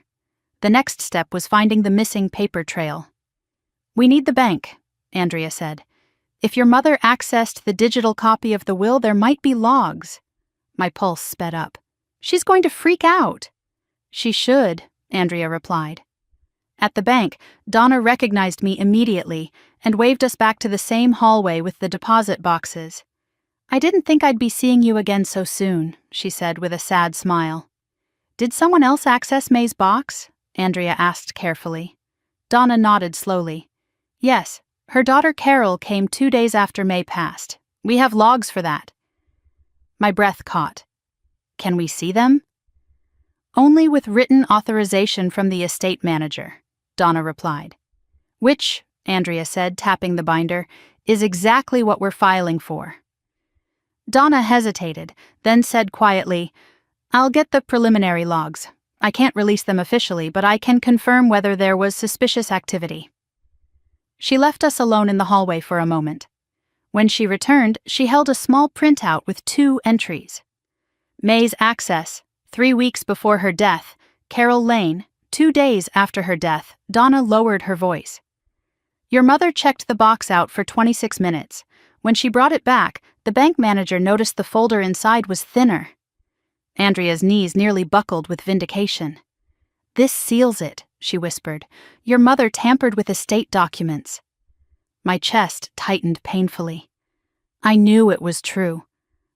The next step was finding the missing paper trail. "We need the bank," Andrea said. "If your mother accessed the digital copy of the will, there might be logs." My pulse sped up. "She's going to freak out." "She should," Andrea replied. At the bank, Donna recognized me immediately and waved us back to the same hallway with the deposit boxes. "I didn't think I'd be seeing you again so soon," she said with a sad smile. "Did someone else access May's box?" Andrea asked carefully. Donna nodded slowly. "Yes, her daughter Carol came 2 days after May passed. We have logs for that." My breath caught. "Can we see them?" "Only with written authorization from the estate manager," Donna replied. "Which," Andrea said, tapping the binder, "is exactly what we're filing for." Donna hesitated, then said quietly, "I'll get the preliminary logs. I can't release them officially, but I can confirm whether there was suspicious activity." She left us alone in the hallway for a moment. When she returned, she held a small printout with 2 entries. May's access, 3 weeks before her death, Carol Lane, 2 days after her death. Donna lowered her voice. "Your mother checked the box out for 26 minutes. When she brought it back, the bank manager noticed the folder inside was thinner." Andrea's knees nearly buckled with vindication. "This seals it," she whispered. "Your mother tampered with estate documents." My chest tightened painfully. I knew it was true.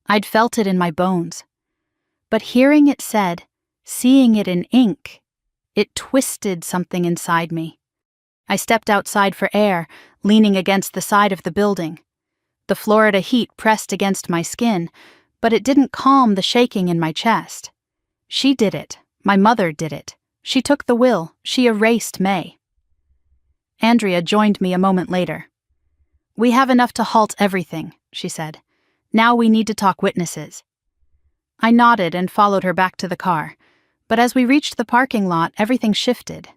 I'd felt it in my bones. But hearing it said, seeing it in ink, it twisted something inside me. I stepped outside for air, leaning against the side of the building. The Florida heat pressed against my skin, but it didn't calm the shaking in my chest. She did it. My mother did it. She took the will. She erased May. Andrea joined me a moment later. "We have enough to halt everything," she said. "Now we need to talk witnesses." I nodded and followed her back to the car, but as we reached the parking lot, everything shifted.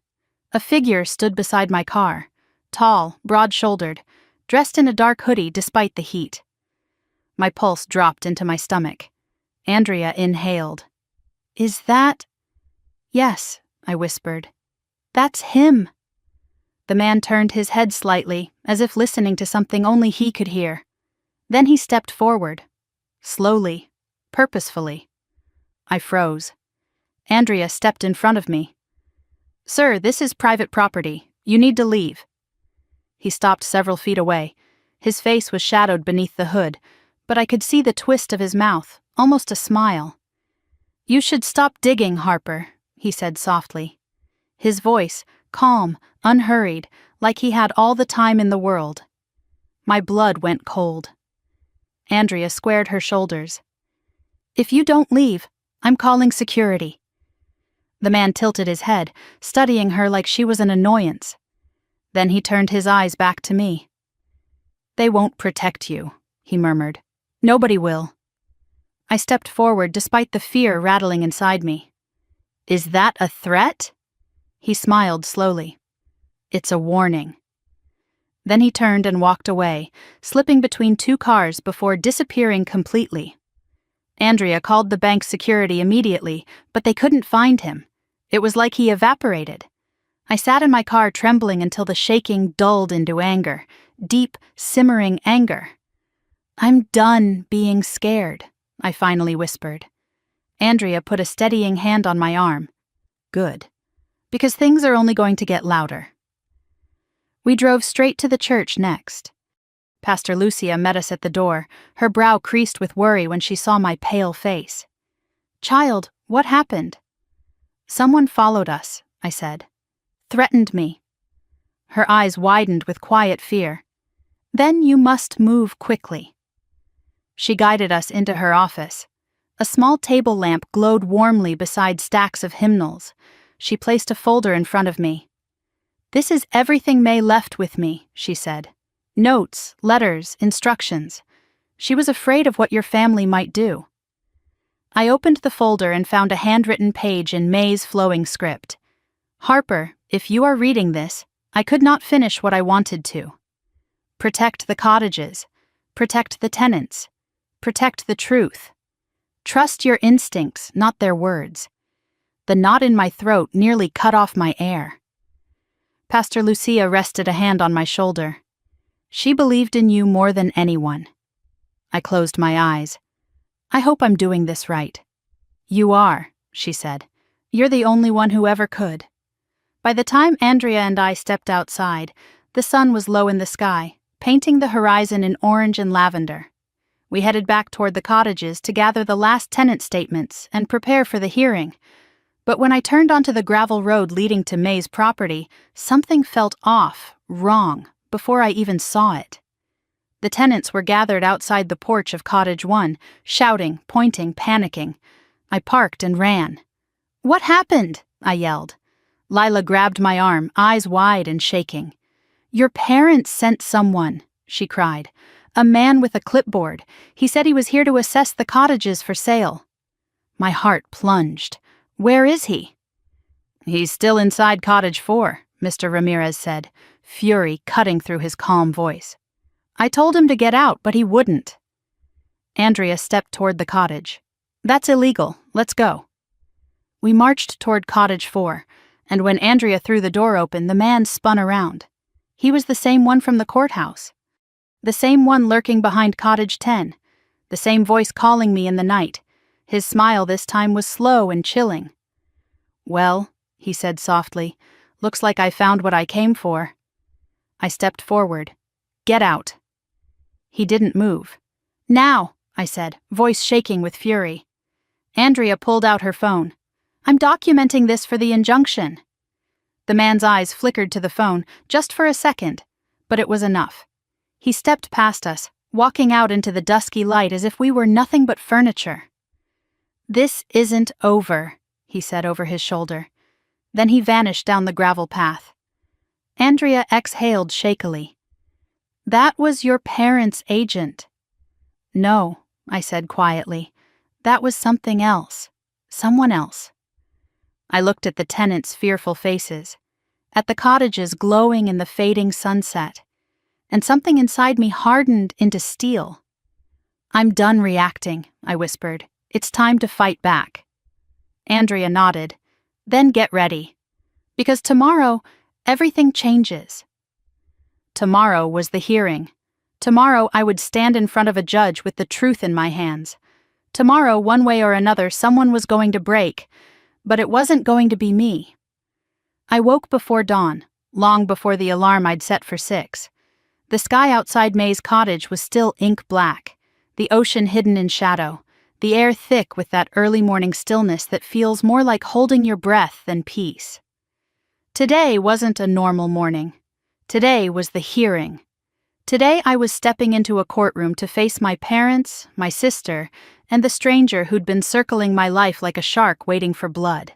A figure stood beside my car, tall, broad-shouldered, dressed in a dark hoodie despite the heat. My pulse dropped into my stomach. Andrea inhaled. "Is that—" "Yes," I whispered. "That's him." The man turned his head slightly, as if listening to something only he could hear. Then he stepped forward. Slowly, purposefully. I froze. Andrea stepped in front of me. "Sir, this is private property. You need to leave." He stopped several feet away. His face was shadowed beneath the hood, but I could see the twist of his mouth, almost a smile. "You should stop digging, Harper," he said softly. His voice, calm, unhurried, like he had all the time in the world. My blood went cold. Andrea squared her shoulders. "If you don't leave, I'm calling security." The man tilted his head, studying her like she was an annoyance. Then he turned his eyes back to me. "They won't protect you," he murmured. "Nobody will." I stepped forward despite the fear rattling inside me. "Is that a threat?" He smiled slowly. "It's a warning." Then he turned and walked away, slipping between 2 cars before disappearing completely. Andrea called the bank security immediately, but they couldn't find him. It was like he evaporated. I sat in my car trembling until the shaking dulled into anger, deep, simmering anger. "I'm done being scared," I finally whispered. Andrea put a steadying hand on my arm. "Good." because things are only going to get louder. We drove straight to the church next. Pastor Lucia met us at the door, her brow creased with worry when she saw my pale face. "Child, what happened?" "Someone followed us," I said. "Threatened me." Her eyes widened with quiet fear. "Then you must move quickly." She guided us into her office. A small table lamp glowed warmly beside stacks of hymnals. She placed a folder in front of me. "This is everything May left with me," she said. "Notes, letters, instructions. She was afraid of what your family might do." I opened the folder and found a handwritten page in May's flowing script. "Harper, if you are reading this, I could not finish what I wanted to. Protect the cottages. Protect the tenants. Protect the truth. Trust your instincts, not their words." The knot in my throat nearly cut off my air. Pastor Lucia rested a hand on my shoulder. "She believed in you more than anyone." I closed my eyes. "I hope I'm doing this right." "You are," she said. "You're the only one who ever could." By the time Andrea and I stepped outside, the sun was low in the sky, painting the horizon in orange and lavender. We headed back toward the cottages to gather the last tenant statements and prepare for the hearing. But when I turned onto the gravel road leading to May's property, something felt off, wrong, before I even saw it. The tenants were gathered outside the porch of Cottage 1, shouting, pointing, panicking. I parked and ran. "What happened?" I yelled. Lila grabbed my arm, eyes wide and shaking. "Your parents sent someone," she cried. "A man with a clipboard. He said he was here to assess the cottages for sale." My heart plunged. "Where is he?" "He's still inside Cottage 4, Mr. Ramirez said, fury cutting through his calm voice. "I told him to get out, but he wouldn't." Andrea stepped toward the cottage. "That's illegal. Let's go." We marched toward Cottage 4, and when Andrea threw the door open, the man spun around. He was the same one from the courthouse. The same one lurking behind Cottage 10. The same voice calling me in the night. His smile this time was slow and chilling. "Well," he said softly, "looks like I found what I came for." I stepped forward. "Get out." He didn't move. "Now," I said, voice shaking with fury. Andrea pulled out her phone. "I'm documenting this for the injunction." The man's eyes flickered to the phone, just for a second, but it was enough. He stepped past us, walking out into the dusky light as if we were nothing but furniture. "This isn't over," he said over his shoulder. Then he vanished down the gravel path. Andrea exhaled shakily. "That was your parents' agent." "No," I said quietly. "That was something else. Someone else." I looked at the tenants' fearful faces, at the cottages glowing in the fading sunset, and something inside me hardened into steel. "I'm done reacting," I whispered. "It's time to fight back." Andrea nodded. "Then get ready. Because tomorrow, everything changes." Tomorrow was the hearing. Tomorrow I would stand in front of a judge with the truth in my hands. Tomorrow, one way or another, someone was going to break, but it wasn't going to be me. I woke before dawn, long before the alarm I'd set for 6. The sky outside May's cottage was still ink black, the ocean hidden in shadow, the air thick with that early morning stillness that feels more like holding your breath than peace. Today wasn't a normal morning. Today was the hearing. Today I was stepping into a courtroom to face my parents, my sister, and the stranger who'd been circling my life like a shark waiting for blood.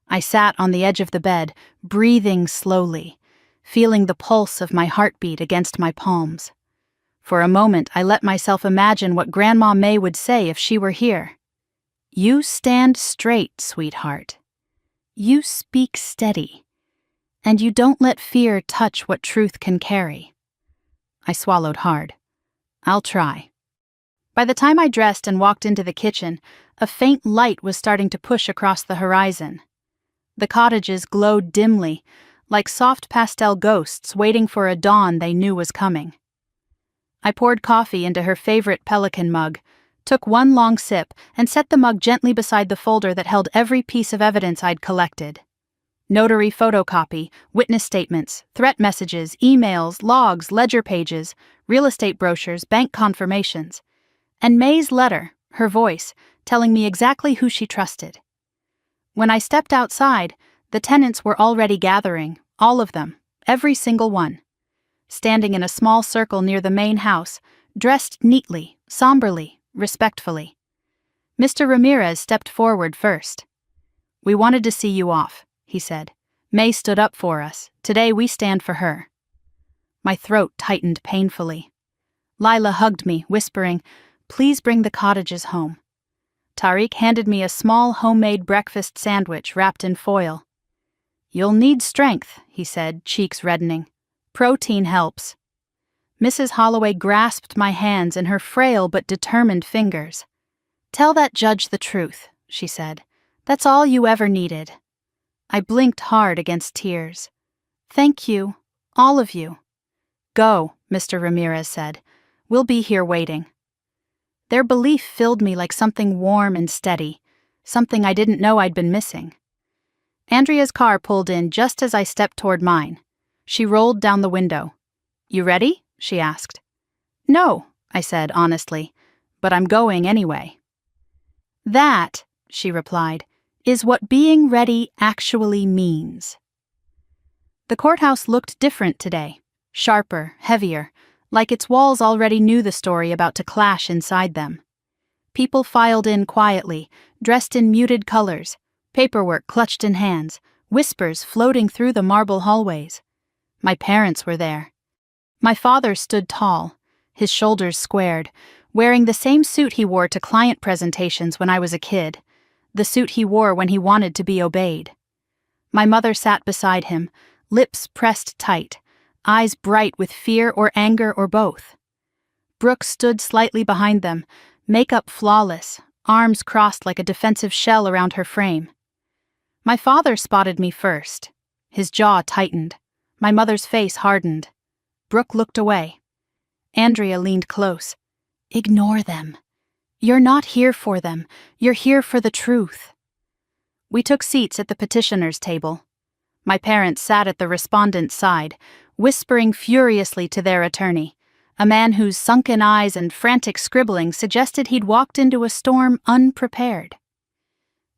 I sat on the edge of the bed, breathing slowly, feeling the pulse of my heartbeat against my palms. For a moment I let myself imagine what Grandma May would say if she were here. "You stand straight, sweetheart. You speak steady. And you don't let fear touch what truth can carry." I swallowed hard. "I'll try." By the time I dressed and walked into the kitchen, a faint light was starting to push across the horizon. The cottages glowed dimly, like soft pastel ghosts waiting for a dawn they knew was coming. I poured coffee into her favorite Pelican mug, took one long sip, and set the mug gently beside the folder that held every piece of evidence I'd collected. Notary photocopy, witness statements, threat messages, emails, logs, ledger pages, real estate brochures, bank confirmations. And May's letter, her voice, telling me exactly who she trusted. When I stepped outside, the tenants were already gathering, all of them, every single one. Standing in a small circle near the main house, dressed neatly, somberly, respectfully. Mr. Ramirez stepped forward first. "We wanted to see you off," he said. "May stood up for us. Today we stand for her." My throat tightened painfully. Lila hugged me, whispering, "Please bring the cottages home." Tariq handed me a small homemade breakfast sandwich wrapped in foil. "You'll need strength," he said, cheeks reddening. "Protein helps." Mrs. Holloway grasped my hands in her frail but determined fingers. "Tell that judge the truth," she said. "That's all you ever needed." I blinked hard against tears. "Thank you, all of you." "Go," Mr. Ramirez said. "We'll be here waiting." Their belief filled me like something warm and steady, something I didn't know I'd been missing. Andrea's car pulled in just as I stepped toward mine. She rolled down the window. "You ready?" she asked. "No," I said honestly, "but I'm going anyway." "That," she replied, "is what being ready actually means." The courthouse looked different today, sharper, heavier, like its walls already knew the story about to clash inside them. People filed in quietly, dressed in muted colors, paperwork clutched in hands, whispers floating through the marble hallways. My parents were there. My father stood tall, his shoulders squared, wearing the same suit he wore to client presentations when I was a kid, the suit he wore when he wanted to be obeyed. My mother sat beside him, lips pressed tight, eyes bright with fear or anger or both. Brooke stood slightly behind them, makeup flawless, arms crossed like a defensive shell around her frame. My father spotted me first. His jaw tightened. My mother's face hardened. Brooke looked away. Andrea leaned close. "Ignore them. You're not here for them. You're here for the truth." We took seats at the petitioner's table. My parents sat at the respondent's side, whispering furiously to their attorney, a man whose sunken eyes and frantic scribbling suggested he'd walked into a storm unprepared.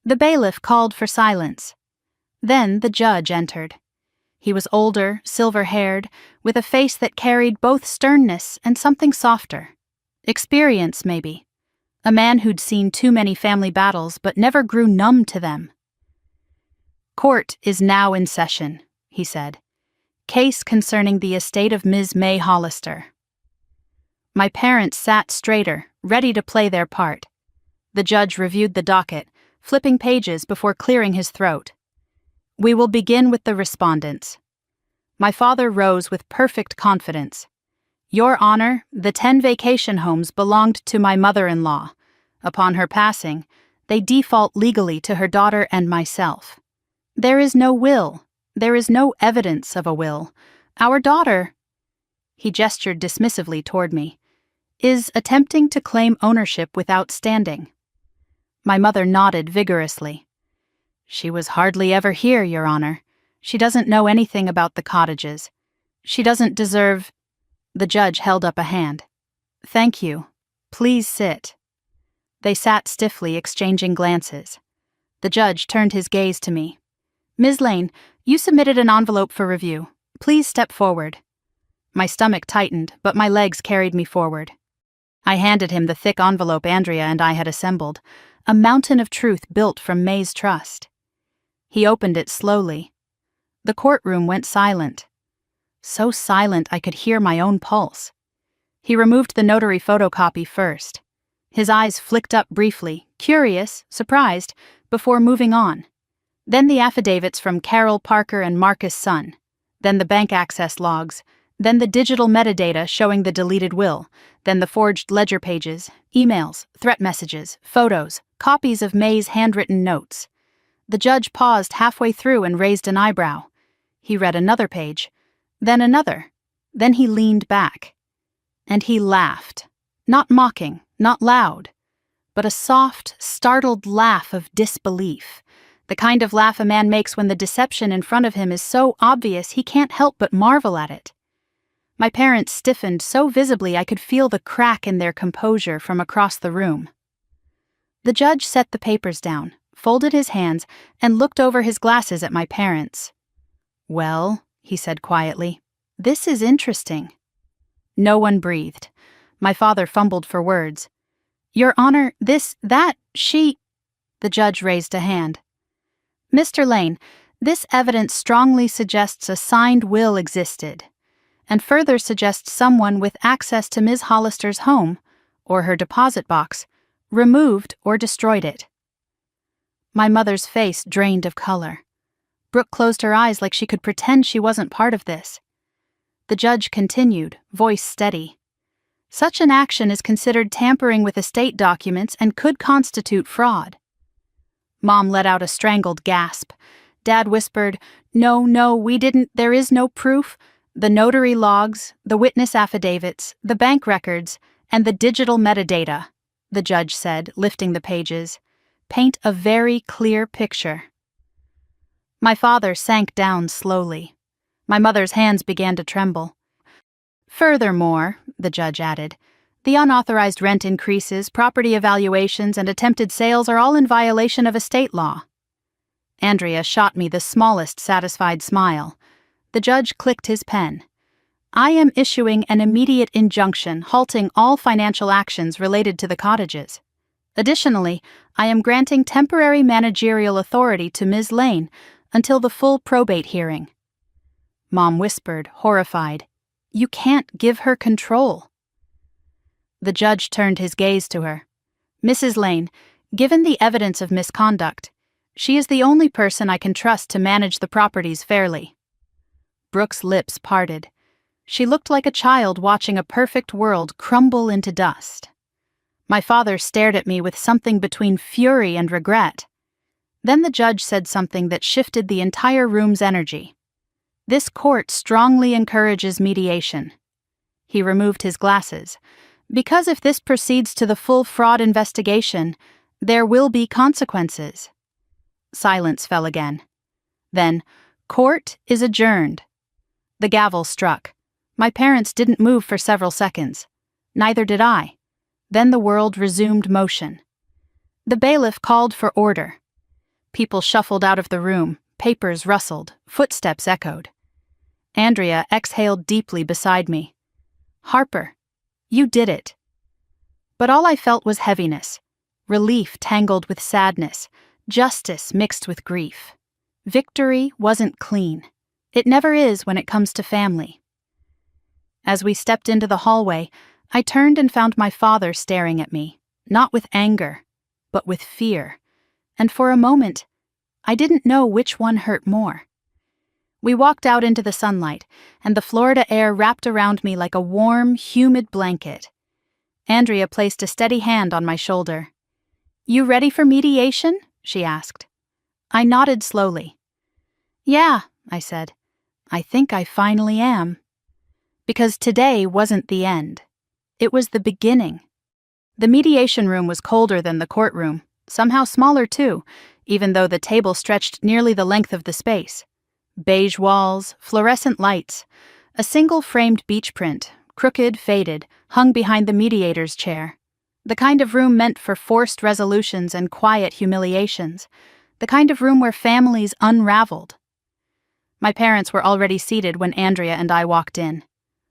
The bailiff called for silence. Then the judge entered. He was older, silver-haired, with a face that carried both sternness and something softer. Experience, maybe. A man who'd seen too many family battles but never grew numb to them. "Court is now in session," he said. "Case concerning the estate of Ms. May Hollister." My parents sat straighter, ready to play their part. The judge reviewed the docket, flipping pages before clearing his throat. "We will begin with the respondents." My father rose with perfect confidence. "Your Honor, the 10 vacation homes belonged to my mother-in-law. Upon her passing, they default legally to her daughter and myself. There is no will. There is no evidence of a will. Our daughter," he gestured dismissively toward me, "is attempting to claim ownership without standing." My mother nodded vigorously. "She was hardly ever here, Your Honor. She doesn't know anything about the cottages. She doesn't deserve—" The judge held up a hand. "Thank you. Please sit." They sat stiffly, exchanging glances. The judge turned his gaze to me. "Ms. Lane, you submitted an envelope for review. Please step forward." My stomach tightened, but my legs carried me forward. I handed him the thick envelope Andrea and I had assembled, a mountain of truth built from May's trust. He opened it slowly. The courtroom went silent. So silent I could hear my own pulse. He removed the notary photocopy first. His eyes flicked up briefly, curious, surprised, before moving on. Then the affidavits from Carol Parker and Marcus Sun. Then the bank access logs. Then the digital metadata showing the deleted will. Then the forged ledger pages, emails, threat messages, photos, copies of May's handwritten notes. The judge paused halfway through and raised an eyebrow. He read another page, then another. Then he leaned back. And he laughed. Not mocking, not loud, but a soft, startled laugh of disbelief, The kind of laugh a man makes when the deception in front of him is so obvious he can't help but marvel at it. My parents stiffened so visibly I could feel the crack in their composure from across the room. The judge set the papers down, folded his hands, and looked over his glasses at my parents. "Well," he said quietly, "this is interesting." No one breathed. My father fumbled for words. "Your Honor, she—" The judge raised a hand. "Mr. Lane, this evidence strongly suggests a signed will existed, and further suggests someone with access to Ms. Hollister's home, or her deposit box, removed or destroyed it." My mother's face drained of color. Brooke closed her eyes like she could pretend she wasn't part of this. The judge continued, voice steady. "Such an action is considered tampering with estate documents and could constitute fraud." Mom let out a strangled gasp. Dad whispered, No, we didn't, there is no proof. The notary logs, the witness affidavits, the bank records, and the digital metadata," the judge said, lifting the pages, "paint a very clear picture." My father sank down slowly. My mother's hands began to tremble. "Furthermore," the judge added, "the unauthorized rent increases, property evaluations, and attempted sales are all in violation of estate law." Andrea shot me the smallest satisfied smile. The judge clicked his pen. "I am issuing an immediate injunction halting all financial actions related to the cottages. Additionally, I am granting temporary managerial authority to Ms. Lane until the full probate hearing." Mom whispered, horrified, "You can't give her control." The judge turned his gaze to her. "Mrs. Lane, given the evidence of misconduct, she is the only person I can trust to manage the properties fairly." Brooke's lips parted. She looked like a child watching a perfect world crumble into dust. My father stared at me with something between fury and regret. Then the judge said something that shifted the entire room's energy. "This court strongly encourages mediation." He removed his glasses. "Because if this proceeds to the full fraud investigation, there will be consequences." Silence fell again. Then, "Court is adjourned." The gavel struck. My parents didn't move for several seconds. Neither did I. Then the world resumed motion. The bailiff called for order. People shuffled out of the room, papers rustled, footsteps echoed. Andrea exhaled deeply beside me. "Harper, you did it." But all I felt was heaviness, relief tangled with sadness, justice mixed with grief. Victory wasn't clean. It never is when it comes to family. As we stepped into the hallway, I turned and found my father staring at me, not with anger, but with fear. And for a moment, I didn't know which one hurt more. We walked out into the sunlight, and the Florida air wrapped around me like a warm, humid blanket. Andrea placed a steady hand on my shoulder. "You ready for mediation?" she asked. I nodded slowly. "Yeah," I said. "I think I finally am." Because today wasn't the end. It was the beginning. The mediation room was colder than the courtroom, somehow smaller too, even though the table stretched nearly the length of the space. Beige walls, fluorescent lights, a single framed beach print, crooked, faded, hung behind the mediator's chair. The kind of room meant for forced resolutions and quiet humiliations. The kind of room where families unraveled. My parents were already seated when Andrea and I walked in.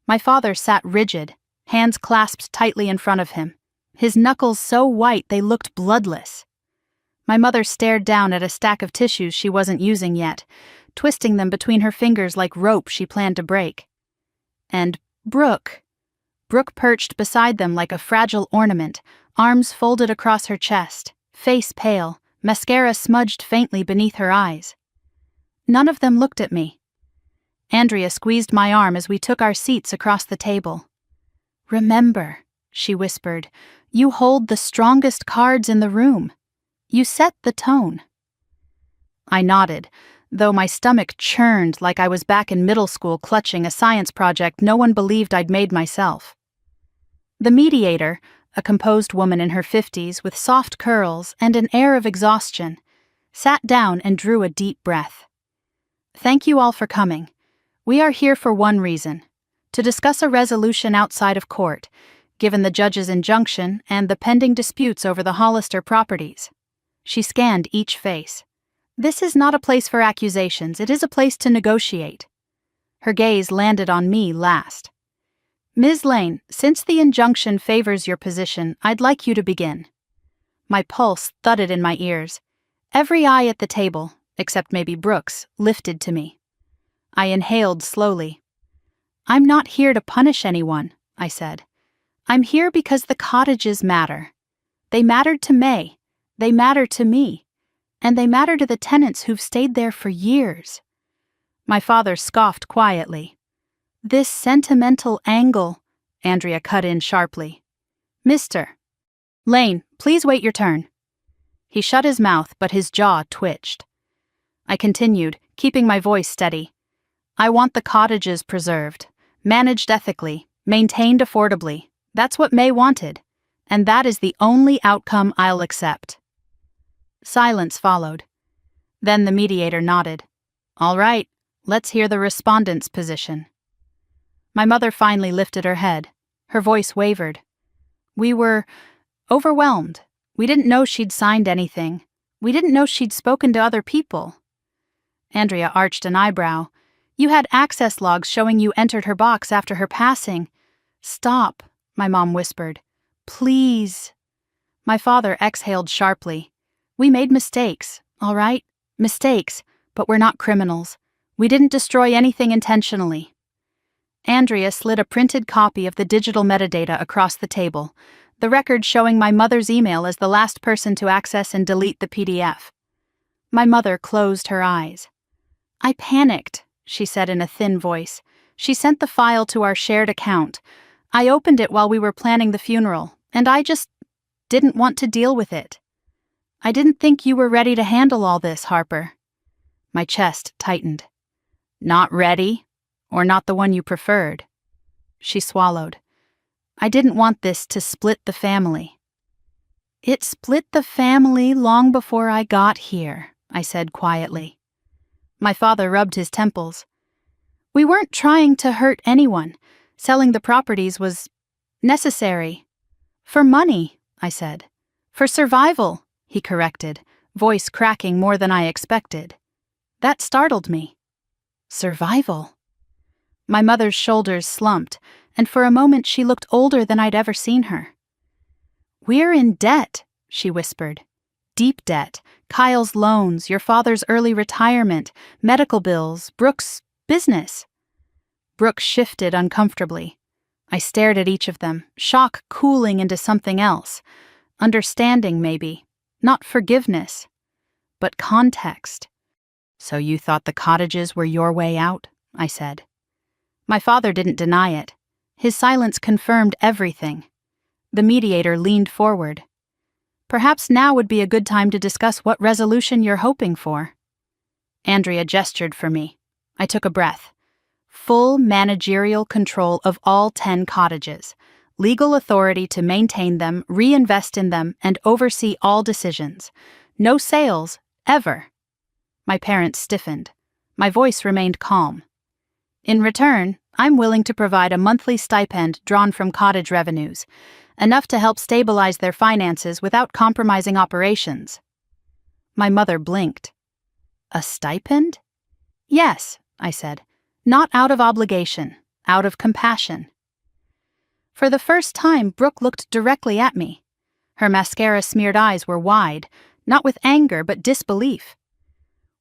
My father sat rigid, hands clasped tightly in front of him, his knuckles so white they looked bloodless. My mother stared down at a stack of tissues she wasn't using yet, twisting them between her fingers like rope she planned to break. And Brooke perched beside them like a fragile ornament, arms folded across her chest, face pale, mascara smudged faintly beneath her eyes. None of them looked at me. Andrea squeezed my arm as we took our seats across the table. "Remember," she whispered, "you hold the strongest cards in the room. You set the tone." I nodded, though my stomach churned like I was back in middle school clutching a science project no one believed I'd made myself. The mediator, a composed woman in her 50s with soft curls and an air of exhaustion, sat down and drew a deep breath. Thank you all for coming. We are here for one reason: to discuss a resolution outside of court, given the judge's injunction and the pending disputes over the Hollister properties. She scanned each face. This is not a place for accusations, it is a place to negotiate. Her gaze landed on me last. Ms. Lane, since the injunction favors your position, I'd like you to begin. My pulse thudded in my ears. Every eye at the table, except maybe Brooks, lifted to me. I inhaled slowly. I'm not here to punish anyone, I said. I'm here because the cottages matter. They mattered to May. They matter to me. And they matter to the tenants who've stayed there for years. My father scoffed quietly. This sentimental angle, Andrea cut in sharply. Mr. Lane, please wait your turn. He shut his mouth, but his jaw twitched. I continued, keeping my voice steady. I want the cottages preserved, managed ethically, maintained affordably. That's what May wanted, and that is the only outcome I'll accept. Silence followed. Then the mediator nodded. All right, let's hear the respondent's position. My mother finally lifted her head. Her voice wavered. We were overwhelmed. We didn't know she'd signed anything. We didn't know she'd spoken to other people. Andrea arched an eyebrow. You had access logs showing you entered her box after her passing. Stop, my mom whispered. Please. My father exhaled sharply. We made mistakes, all right? Mistakes, but we're not criminals. We didn't destroy anything intentionally. Andrea slid a printed copy of the digital metadata across the table, the record showing my mother's email as the last person to access and delete the PDF. My mother closed her eyes. I panicked, she said in a thin voice. She sent the file to our shared account. I opened it while we were planning the funeral, and I just didn't want to deal with it. I didn't think you were ready to handle all this, Harper. My chest tightened. Not ready? Or not the one you preferred? She swallowed. I didn't want this to split the family. It split the family long before I got here, I said quietly. My father rubbed his temples. We weren't trying to hurt anyone. Selling the properties was necessary. For money, I said. For survival, he corrected, voice cracking more than I expected. That startled me. Survival. My mother's shoulders slumped, and for a moment she looked older than I'd ever seen her. We're in debt, she whispered. Deep debt, Kyle's loans, your father's early retirement, medical bills, Brooks' business. Brooks shifted uncomfortably. I stared at each of them, shock cooling into something else. Understanding, maybe. Not forgiveness. But context. So you thought the cottages were your way out? I said. My father didn't deny it. His silence confirmed everything. The mediator leaned forward. Perhaps now would be a good time to discuss what resolution you're hoping for. Andrea gestured for me. I took a breath. Full managerial control of all 10 cottages. Legal authority to maintain them, reinvest in them, and oversee all decisions. No sales, ever. My parents stiffened. My voice remained calm. In return, I'm willing to provide a monthly stipend drawn from cottage revenues, enough to help stabilize their finances without compromising operations. My mother blinked. A stipend? Yes, I said. Not out of obligation, out of compassion. For the first time, Brooke looked directly at me. Her mascara-smeared eyes were wide, not with anger but disbelief.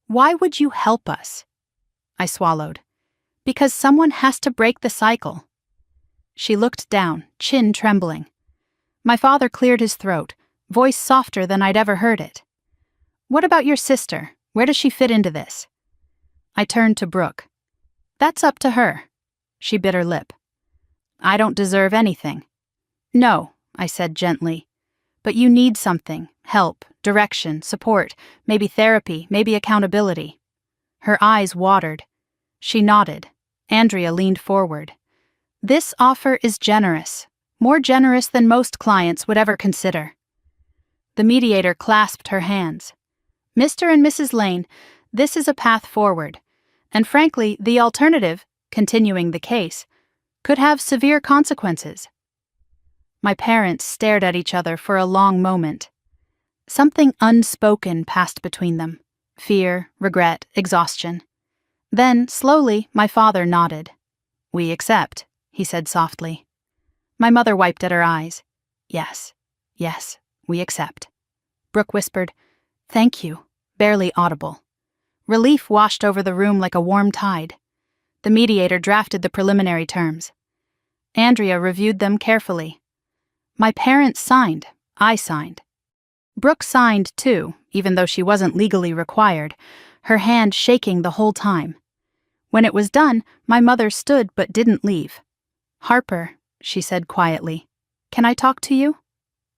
Why would you help us? I swallowed. Because someone has to break the cycle. She looked down, chin trembling. My father cleared his throat, voice softer than I'd ever heard it. What about your sister? Where does she fit into this? I turned to Brooke. That's up to her. She bit her lip. I don't deserve anything. No, I said gently. But you need something, help, direction, support, maybe therapy, maybe accountability. Her eyes watered. She nodded. Andrea leaned forward. This offer is generous, more generous than most clients would ever consider. The mediator clasped her hands. Mr. and Mrs. Lane, this is a path forward. And frankly, the alternative, continuing the case, could have severe consequences. My parents stared at each other for a long moment. Something unspoken passed between them. Fear, regret, exhaustion. Then, slowly, my father nodded. "We accept," he said softly. My mother wiped at her eyes. Yes, we accept." Brooke whispered, "Thank you," barely audible. Relief washed over the room like a warm tide. The mediator drafted the preliminary terms. Andrea reviewed them carefully. My parents signed. I signed. Brooke signed, too, even though she wasn't legally required, her hand shaking the whole time. When it was done, my mother stood but didn't leave. "Harper," she said quietly, "can I talk to you?"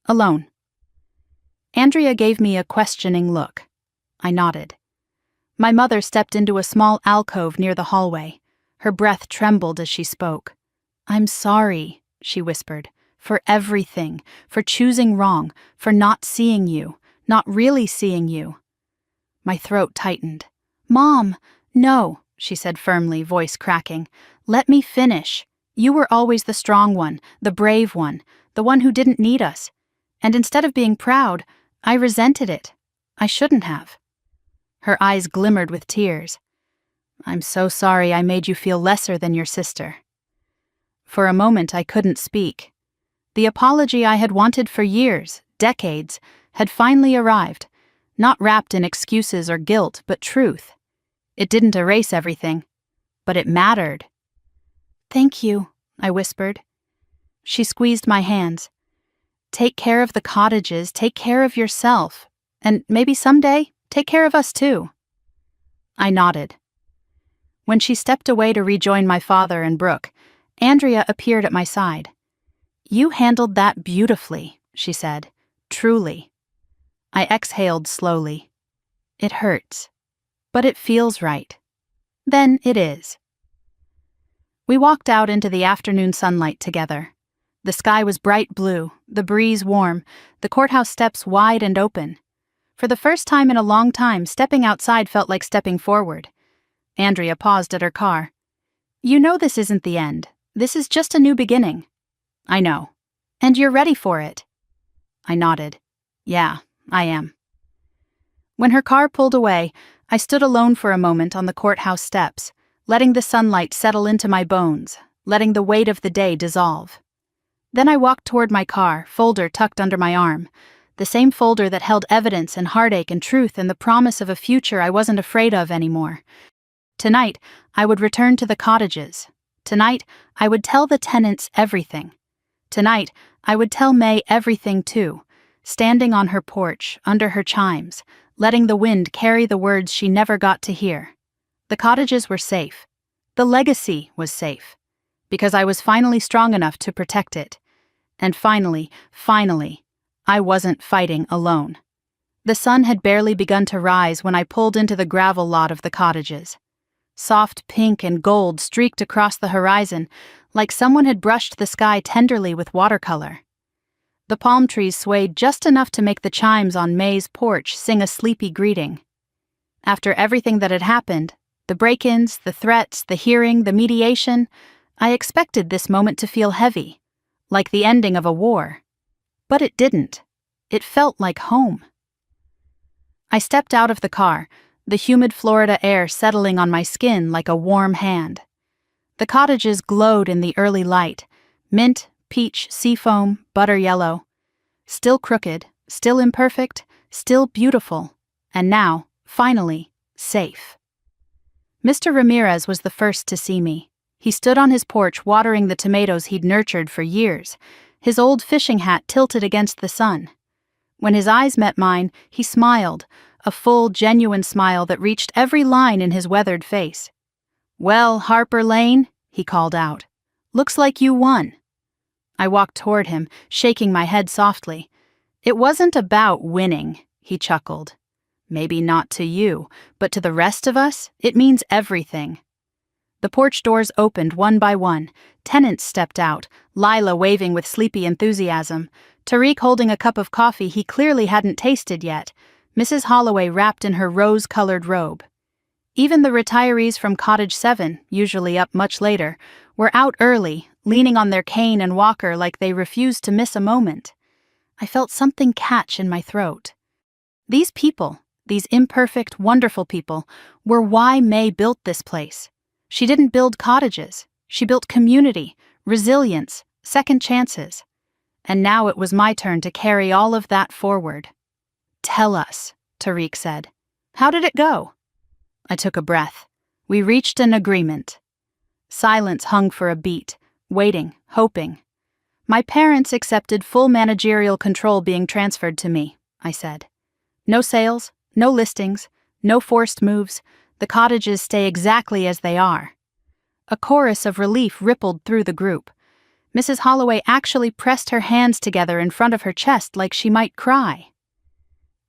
"Alone." Andrea gave me a questioning look. I nodded. My mother stepped into a small alcove near the hallway. Her breath trembled as she spoke. "I'm sorry," she whispered, "for everything, for choosing wrong, for not seeing you, not really seeing you." My throat tightened. "Mom, no," she said firmly, voice cracking. "Let me finish. You were always the strong one, the brave one, the one who didn't need us. And instead of being proud, I resented it. I shouldn't have." Her eyes glimmered with tears. "I'm so sorry I made you feel lesser than your sister." For a moment I couldn't speak. The apology I had wanted for years, decades, had finally arrived, not wrapped in excuses or guilt, but truth. It didn't erase everything, but it mattered. "Thank you," I whispered. She squeezed my hands. "Take care of the cottages, take care of yourself, and maybe someday, take care of us too." I nodded. When she stepped away to rejoin my father and Brooke, Andrea appeared at my side. "You handled that beautifully," she said. "Truly." I exhaled slowly. It hurts, but it feels right. Then it is. We walked out into the afternoon sunlight together. The sky was bright blue, the breeze warm, the courthouse steps wide and open. For the first time in a long time, stepping outside felt like stepping forward. Andrea paused at her car. "You know this isn't the end. This is just a new beginning." "I know. And you're ready for it." I nodded. "Yeah, I am." When her car pulled away, I stood alone for a moment on the courthouse steps, letting the sunlight settle into my bones, letting the weight of the day dissolve. Then I walked toward my car, folder tucked under my arm, the same folder that held evidence and heartache and truth and the promise of a future I wasn't afraid of anymore. Tonight, I would return to the cottages. Tonight, I would tell the tenants everything. Tonight, I would tell May everything too, standing on her porch, under her chimes, letting the wind carry the words she never got to hear. The cottages were safe. The legacy was safe. Because I was finally strong enough to protect it. And finally, I wasn't fighting alone. The sun had barely begun to rise when I pulled into the gravel lot of the cottages. Soft pink and gold streaked across the horizon, like someone had brushed the sky tenderly with watercolor. The palm trees swayed just enough to make the chimes on May's porch sing a sleepy greeting. After everything that had happened, the break-ins, the threats, the hearing, the mediation, I expected this moment to feel heavy, like the ending of a war. But it didn't. It felt like home. I stepped out of the car, the humid Florida air settling on my skin like a warm hand. The cottages glowed in the early light, mint, peach, seafoam, butter yellow. Still crooked, still imperfect, still beautiful, and now, finally, safe. Mr. Ramirez was the first to see me. He stood on his porch watering the tomatoes he'd nurtured for years, his old fishing hat tilted against the sun. When his eyes met mine, he smiled, a full, genuine smile that reached every line in his weathered face. "Well, Harper Lane," he called out, "looks like you won." I walked toward him, shaking my head softly. "It wasn't about winning," he chuckled. "Maybe not to you, but to the rest of us, it means everything." The porch doors opened one by one. Tenants stepped out, Lila waving with sleepy enthusiasm, Tariq holding a cup of coffee he clearly hadn't tasted yet, Mrs. Holloway wrapped in her rose-colored robe. Even the retirees from Cottage 7, usually up much later, were out early, leaning on their cane and walker like they refused to miss a moment. I felt something catch in my throat. These people, these imperfect, wonderful people, were why May built this place. She didn't build cottages. She built community, resilience, second chances. And now it was my turn to carry all of that forward. "Tell us," Tariq said. "How did it go?" I took a breath. We reached an agreement. Silence hung for a beat, waiting, hoping. "My parents accepted full managerial control being transferred to me," I said. "No sales, no listings, no forced moves. The cottages stay exactly as they are." A chorus of relief rippled through the group. Mrs. Holloway actually pressed her hands together in front of her chest like she might cry.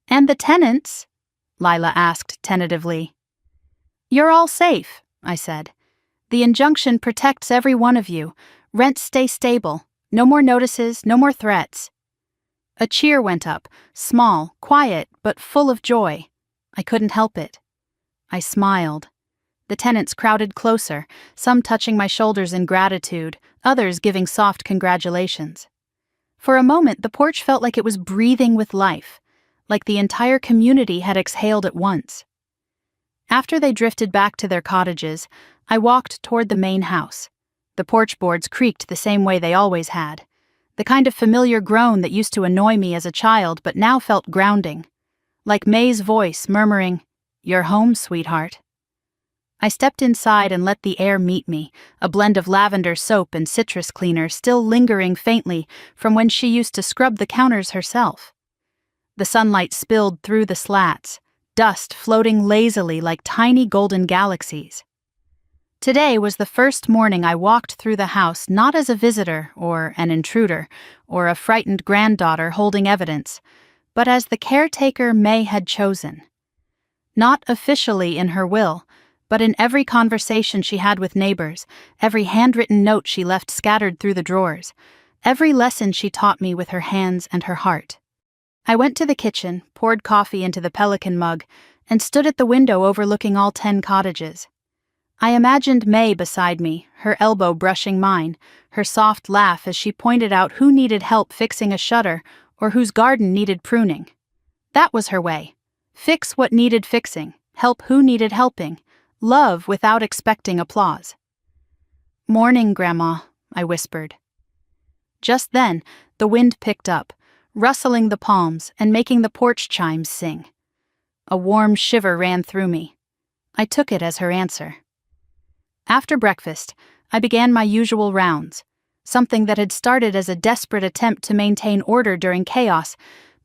"And the tenants?" Lila asked tentatively. "You're all safe," I said. "The injunction protects every one of you. Rents stay stable. No more notices, no more threats." A cheer went up, small, quiet, but full of joy. I couldn't help it. I smiled. The tenants crowded closer, some touching my shoulders in gratitude, others giving soft congratulations. For a moment, the porch felt like it was breathing with life, like the entire community had exhaled at once. After they drifted back to their cottages, I walked toward the main house. The porch boards creaked the same way they always had, the kind of familiar groan that used to annoy me as a child but now felt grounding, like May's voice murmuring, "You're home, sweetheart." I stepped inside and let the air meet me, a blend of lavender soap and citrus cleaner still lingering faintly from when she used to scrub the counters herself. The sunlight spilled through the slats, dust floating lazily like tiny golden galaxies. Today was the first morning I walked through the house not as a visitor or an intruder or a frightened granddaughter holding evidence, but as the caretaker May had chosen. Not officially in her will, but in every conversation she had with neighbors, every handwritten note she left scattered through the drawers, every lesson she taught me with her hands and her heart. I went to the kitchen, poured coffee into the pelican mug, and stood at the window overlooking all 10 cottages. I imagined May beside me, her elbow brushing mine, her soft laugh as she pointed out who needed help fixing a shutter or whose garden needed pruning. That was her way. Fix what needed fixing, help who needed helping, love without expecting applause. "Morning, Grandma," I whispered. Just then, the wind picked up, rustling the palms and making the porch chimes sing. A warm shiver ran through me. I took it as her answer. After breakfast, I began my usual rounds, something that had started as a desperate attempt to maintain order during chaos,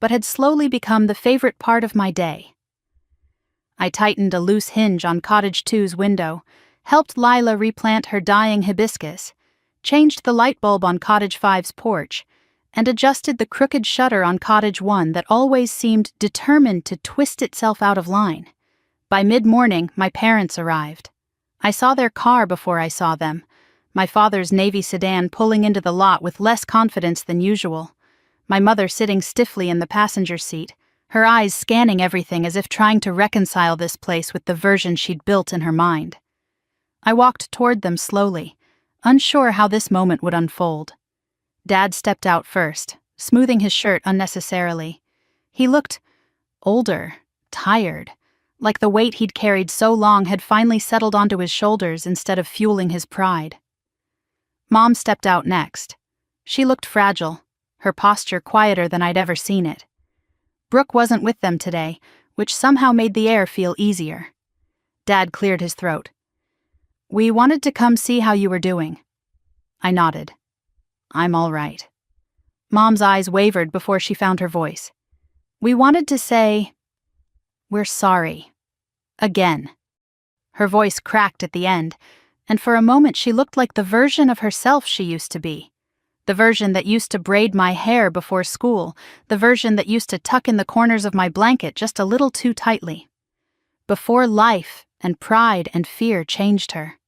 but had slowly become the favorite part of my day. I tightened a loose hinge on Cottage 2's window, helped Lila replant her dying hibiscus, changed the light bulb on Cottage 5's porch, and adjusted the crooked shutter on Cottage 1 that always seemed determined to twist itself out of line. By mid-morning, my parents arrived. I saw their car before I saw them, my father's Navy sedan pulling into the lot with less confidence than usual, my mother sitting stiffly in the passenger seat, her eyes scanning everything as if trying to reconcile this place with the version she'd built in her mind. I walked toward them slowly, unsure how this moment would unfold. Dad stepped out first, smoothing his shirt unnecessarily. He looked older, tired, like the weight he'd carried so long had finally settled onto his shoulders instead of fueling his pride. Mom stepped out next. She looked fragile, her posture quieter than I'd ever seen it. Brooke wasn't with them today, which somehow made the air feel easier. Dad cleared his throat. "We wanted to come see how you were doing." I nodded. "I'm all right." Mom's eyes wavered before she found her voice. "We wanted to say, we're sorry. Again." Her voice cracked at the end, and for a moment she looked like the version of herself she used to be. The version that used to braid my hair before school, the version that used to tuck in the corners of my blanket just a little too tightly. Before life and pride and fear changed her.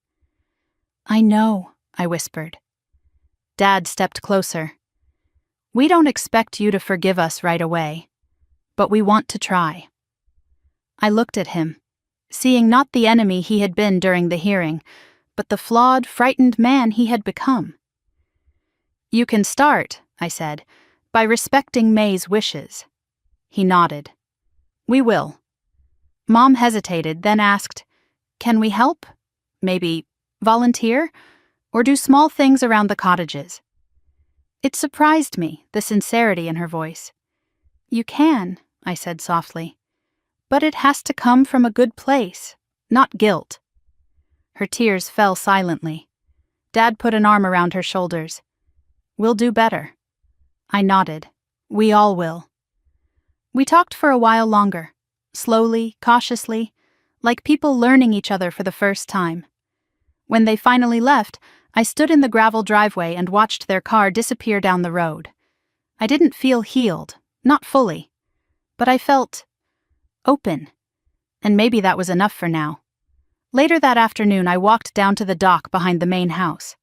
"I know," I whispered. Dad stepped closer. "We don't expect you to forgive us right away, but we want to try." I looked at him, seeing not the enemy he had been during the hearing, but the flawed, frightened man he had become. "You can start," I said, "by respecting May's wishes." He nodded. "We will." Mom hesitated, then asked, "Can we help? Maybe volunteer? Or do small things around the cottages?" It surprised me, the sincerity in her voice. "You can," I said softly, "but it has to come from a good place, not guilt." Her tears fell silently. Dad put an arm around her shoulders. "We'll do better." I nodded. "We all will." We talked for a while longer, slowly, cautiously, like people learning each other for the first time. When they finally left, I stood in the gravel driveway and watched their car disappear down the road. I didn't feel healed, not fully, but I felt open, and maybe that was enough for now. Later that afternoon, I walked down to the dock behind the main house.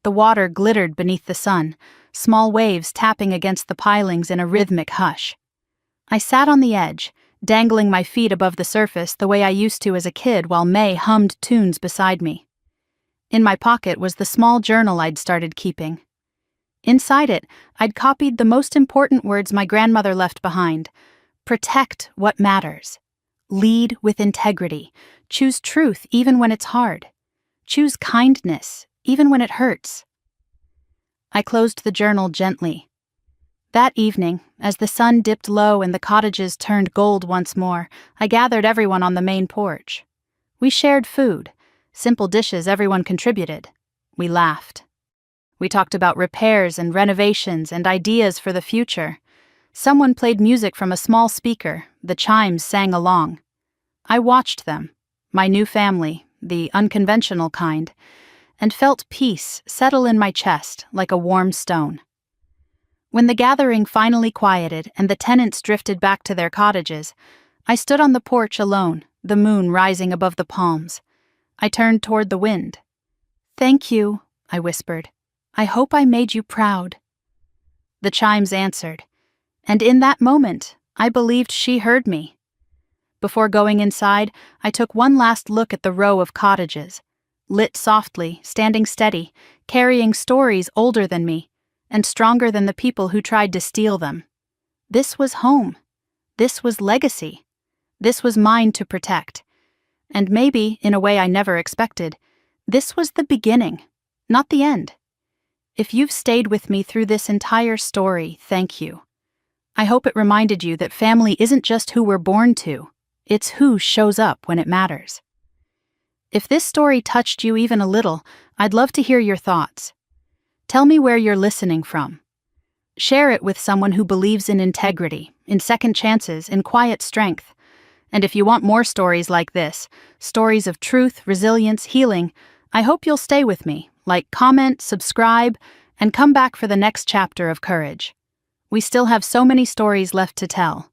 The water glittered beneath the sun, small waves tapping against the pilings in a rhythmic hush. I sat on the edge, dangling my feet above the surface the way I used to as a kid while May hummed tunes beside me. In my pocket was the small journal I'd started keeping. Inside it, I'd copied the most important words my grandmother left behind. Protect what matters. Lead with integrity. Choose truth even when it's hard. Choose kindness even when it hurts. I closed the journal gently. That evening, as the sun dipped low and the cottages turned gold once more, I gathered everyone on the main porch. We shared food, simple dishes everyone contributed. We laughed. We talked about repairs and renovations and ideas for the future. Someone played music from a small speaker, the chimes sang along. I watched them, my new family, the unconventional kind, and felt peace settle in my chest like a warm stone. When the gathering finally quieted and the tenants drifted back to their cottages, I stood on the porch alone, the moon rising above the palms. I turned toward the wind. "Thank you," I whispered. "I hope I made you proud." The chimes answered, and in that moment, I believed she heard me. Before going inside, I took one last look at the row of cottages, lit softly, standing steady, carrying stories older than me, and stronger than the people who tried to steal them. This was home. This was legacy. This was mine to protect. And maybe, in a way I never expected, this was the beginning, not the end. If you've stayed with me through this entire story, thank you. I hope it reminded you that family isn't just who we're born to, it's who shows up when it matters. If this story touched you even a little, I'd love to hear your thoughts. Tell me where you're listening from. Share it with someone who believes in integrity, in second chances, in quiet strength. And if you want more stories like this, stories of truth, resilience, healing, I hope you'll stay with me, like, comment, subscribe, and come back for the next chapter of courage. We still have so many stories left to tell.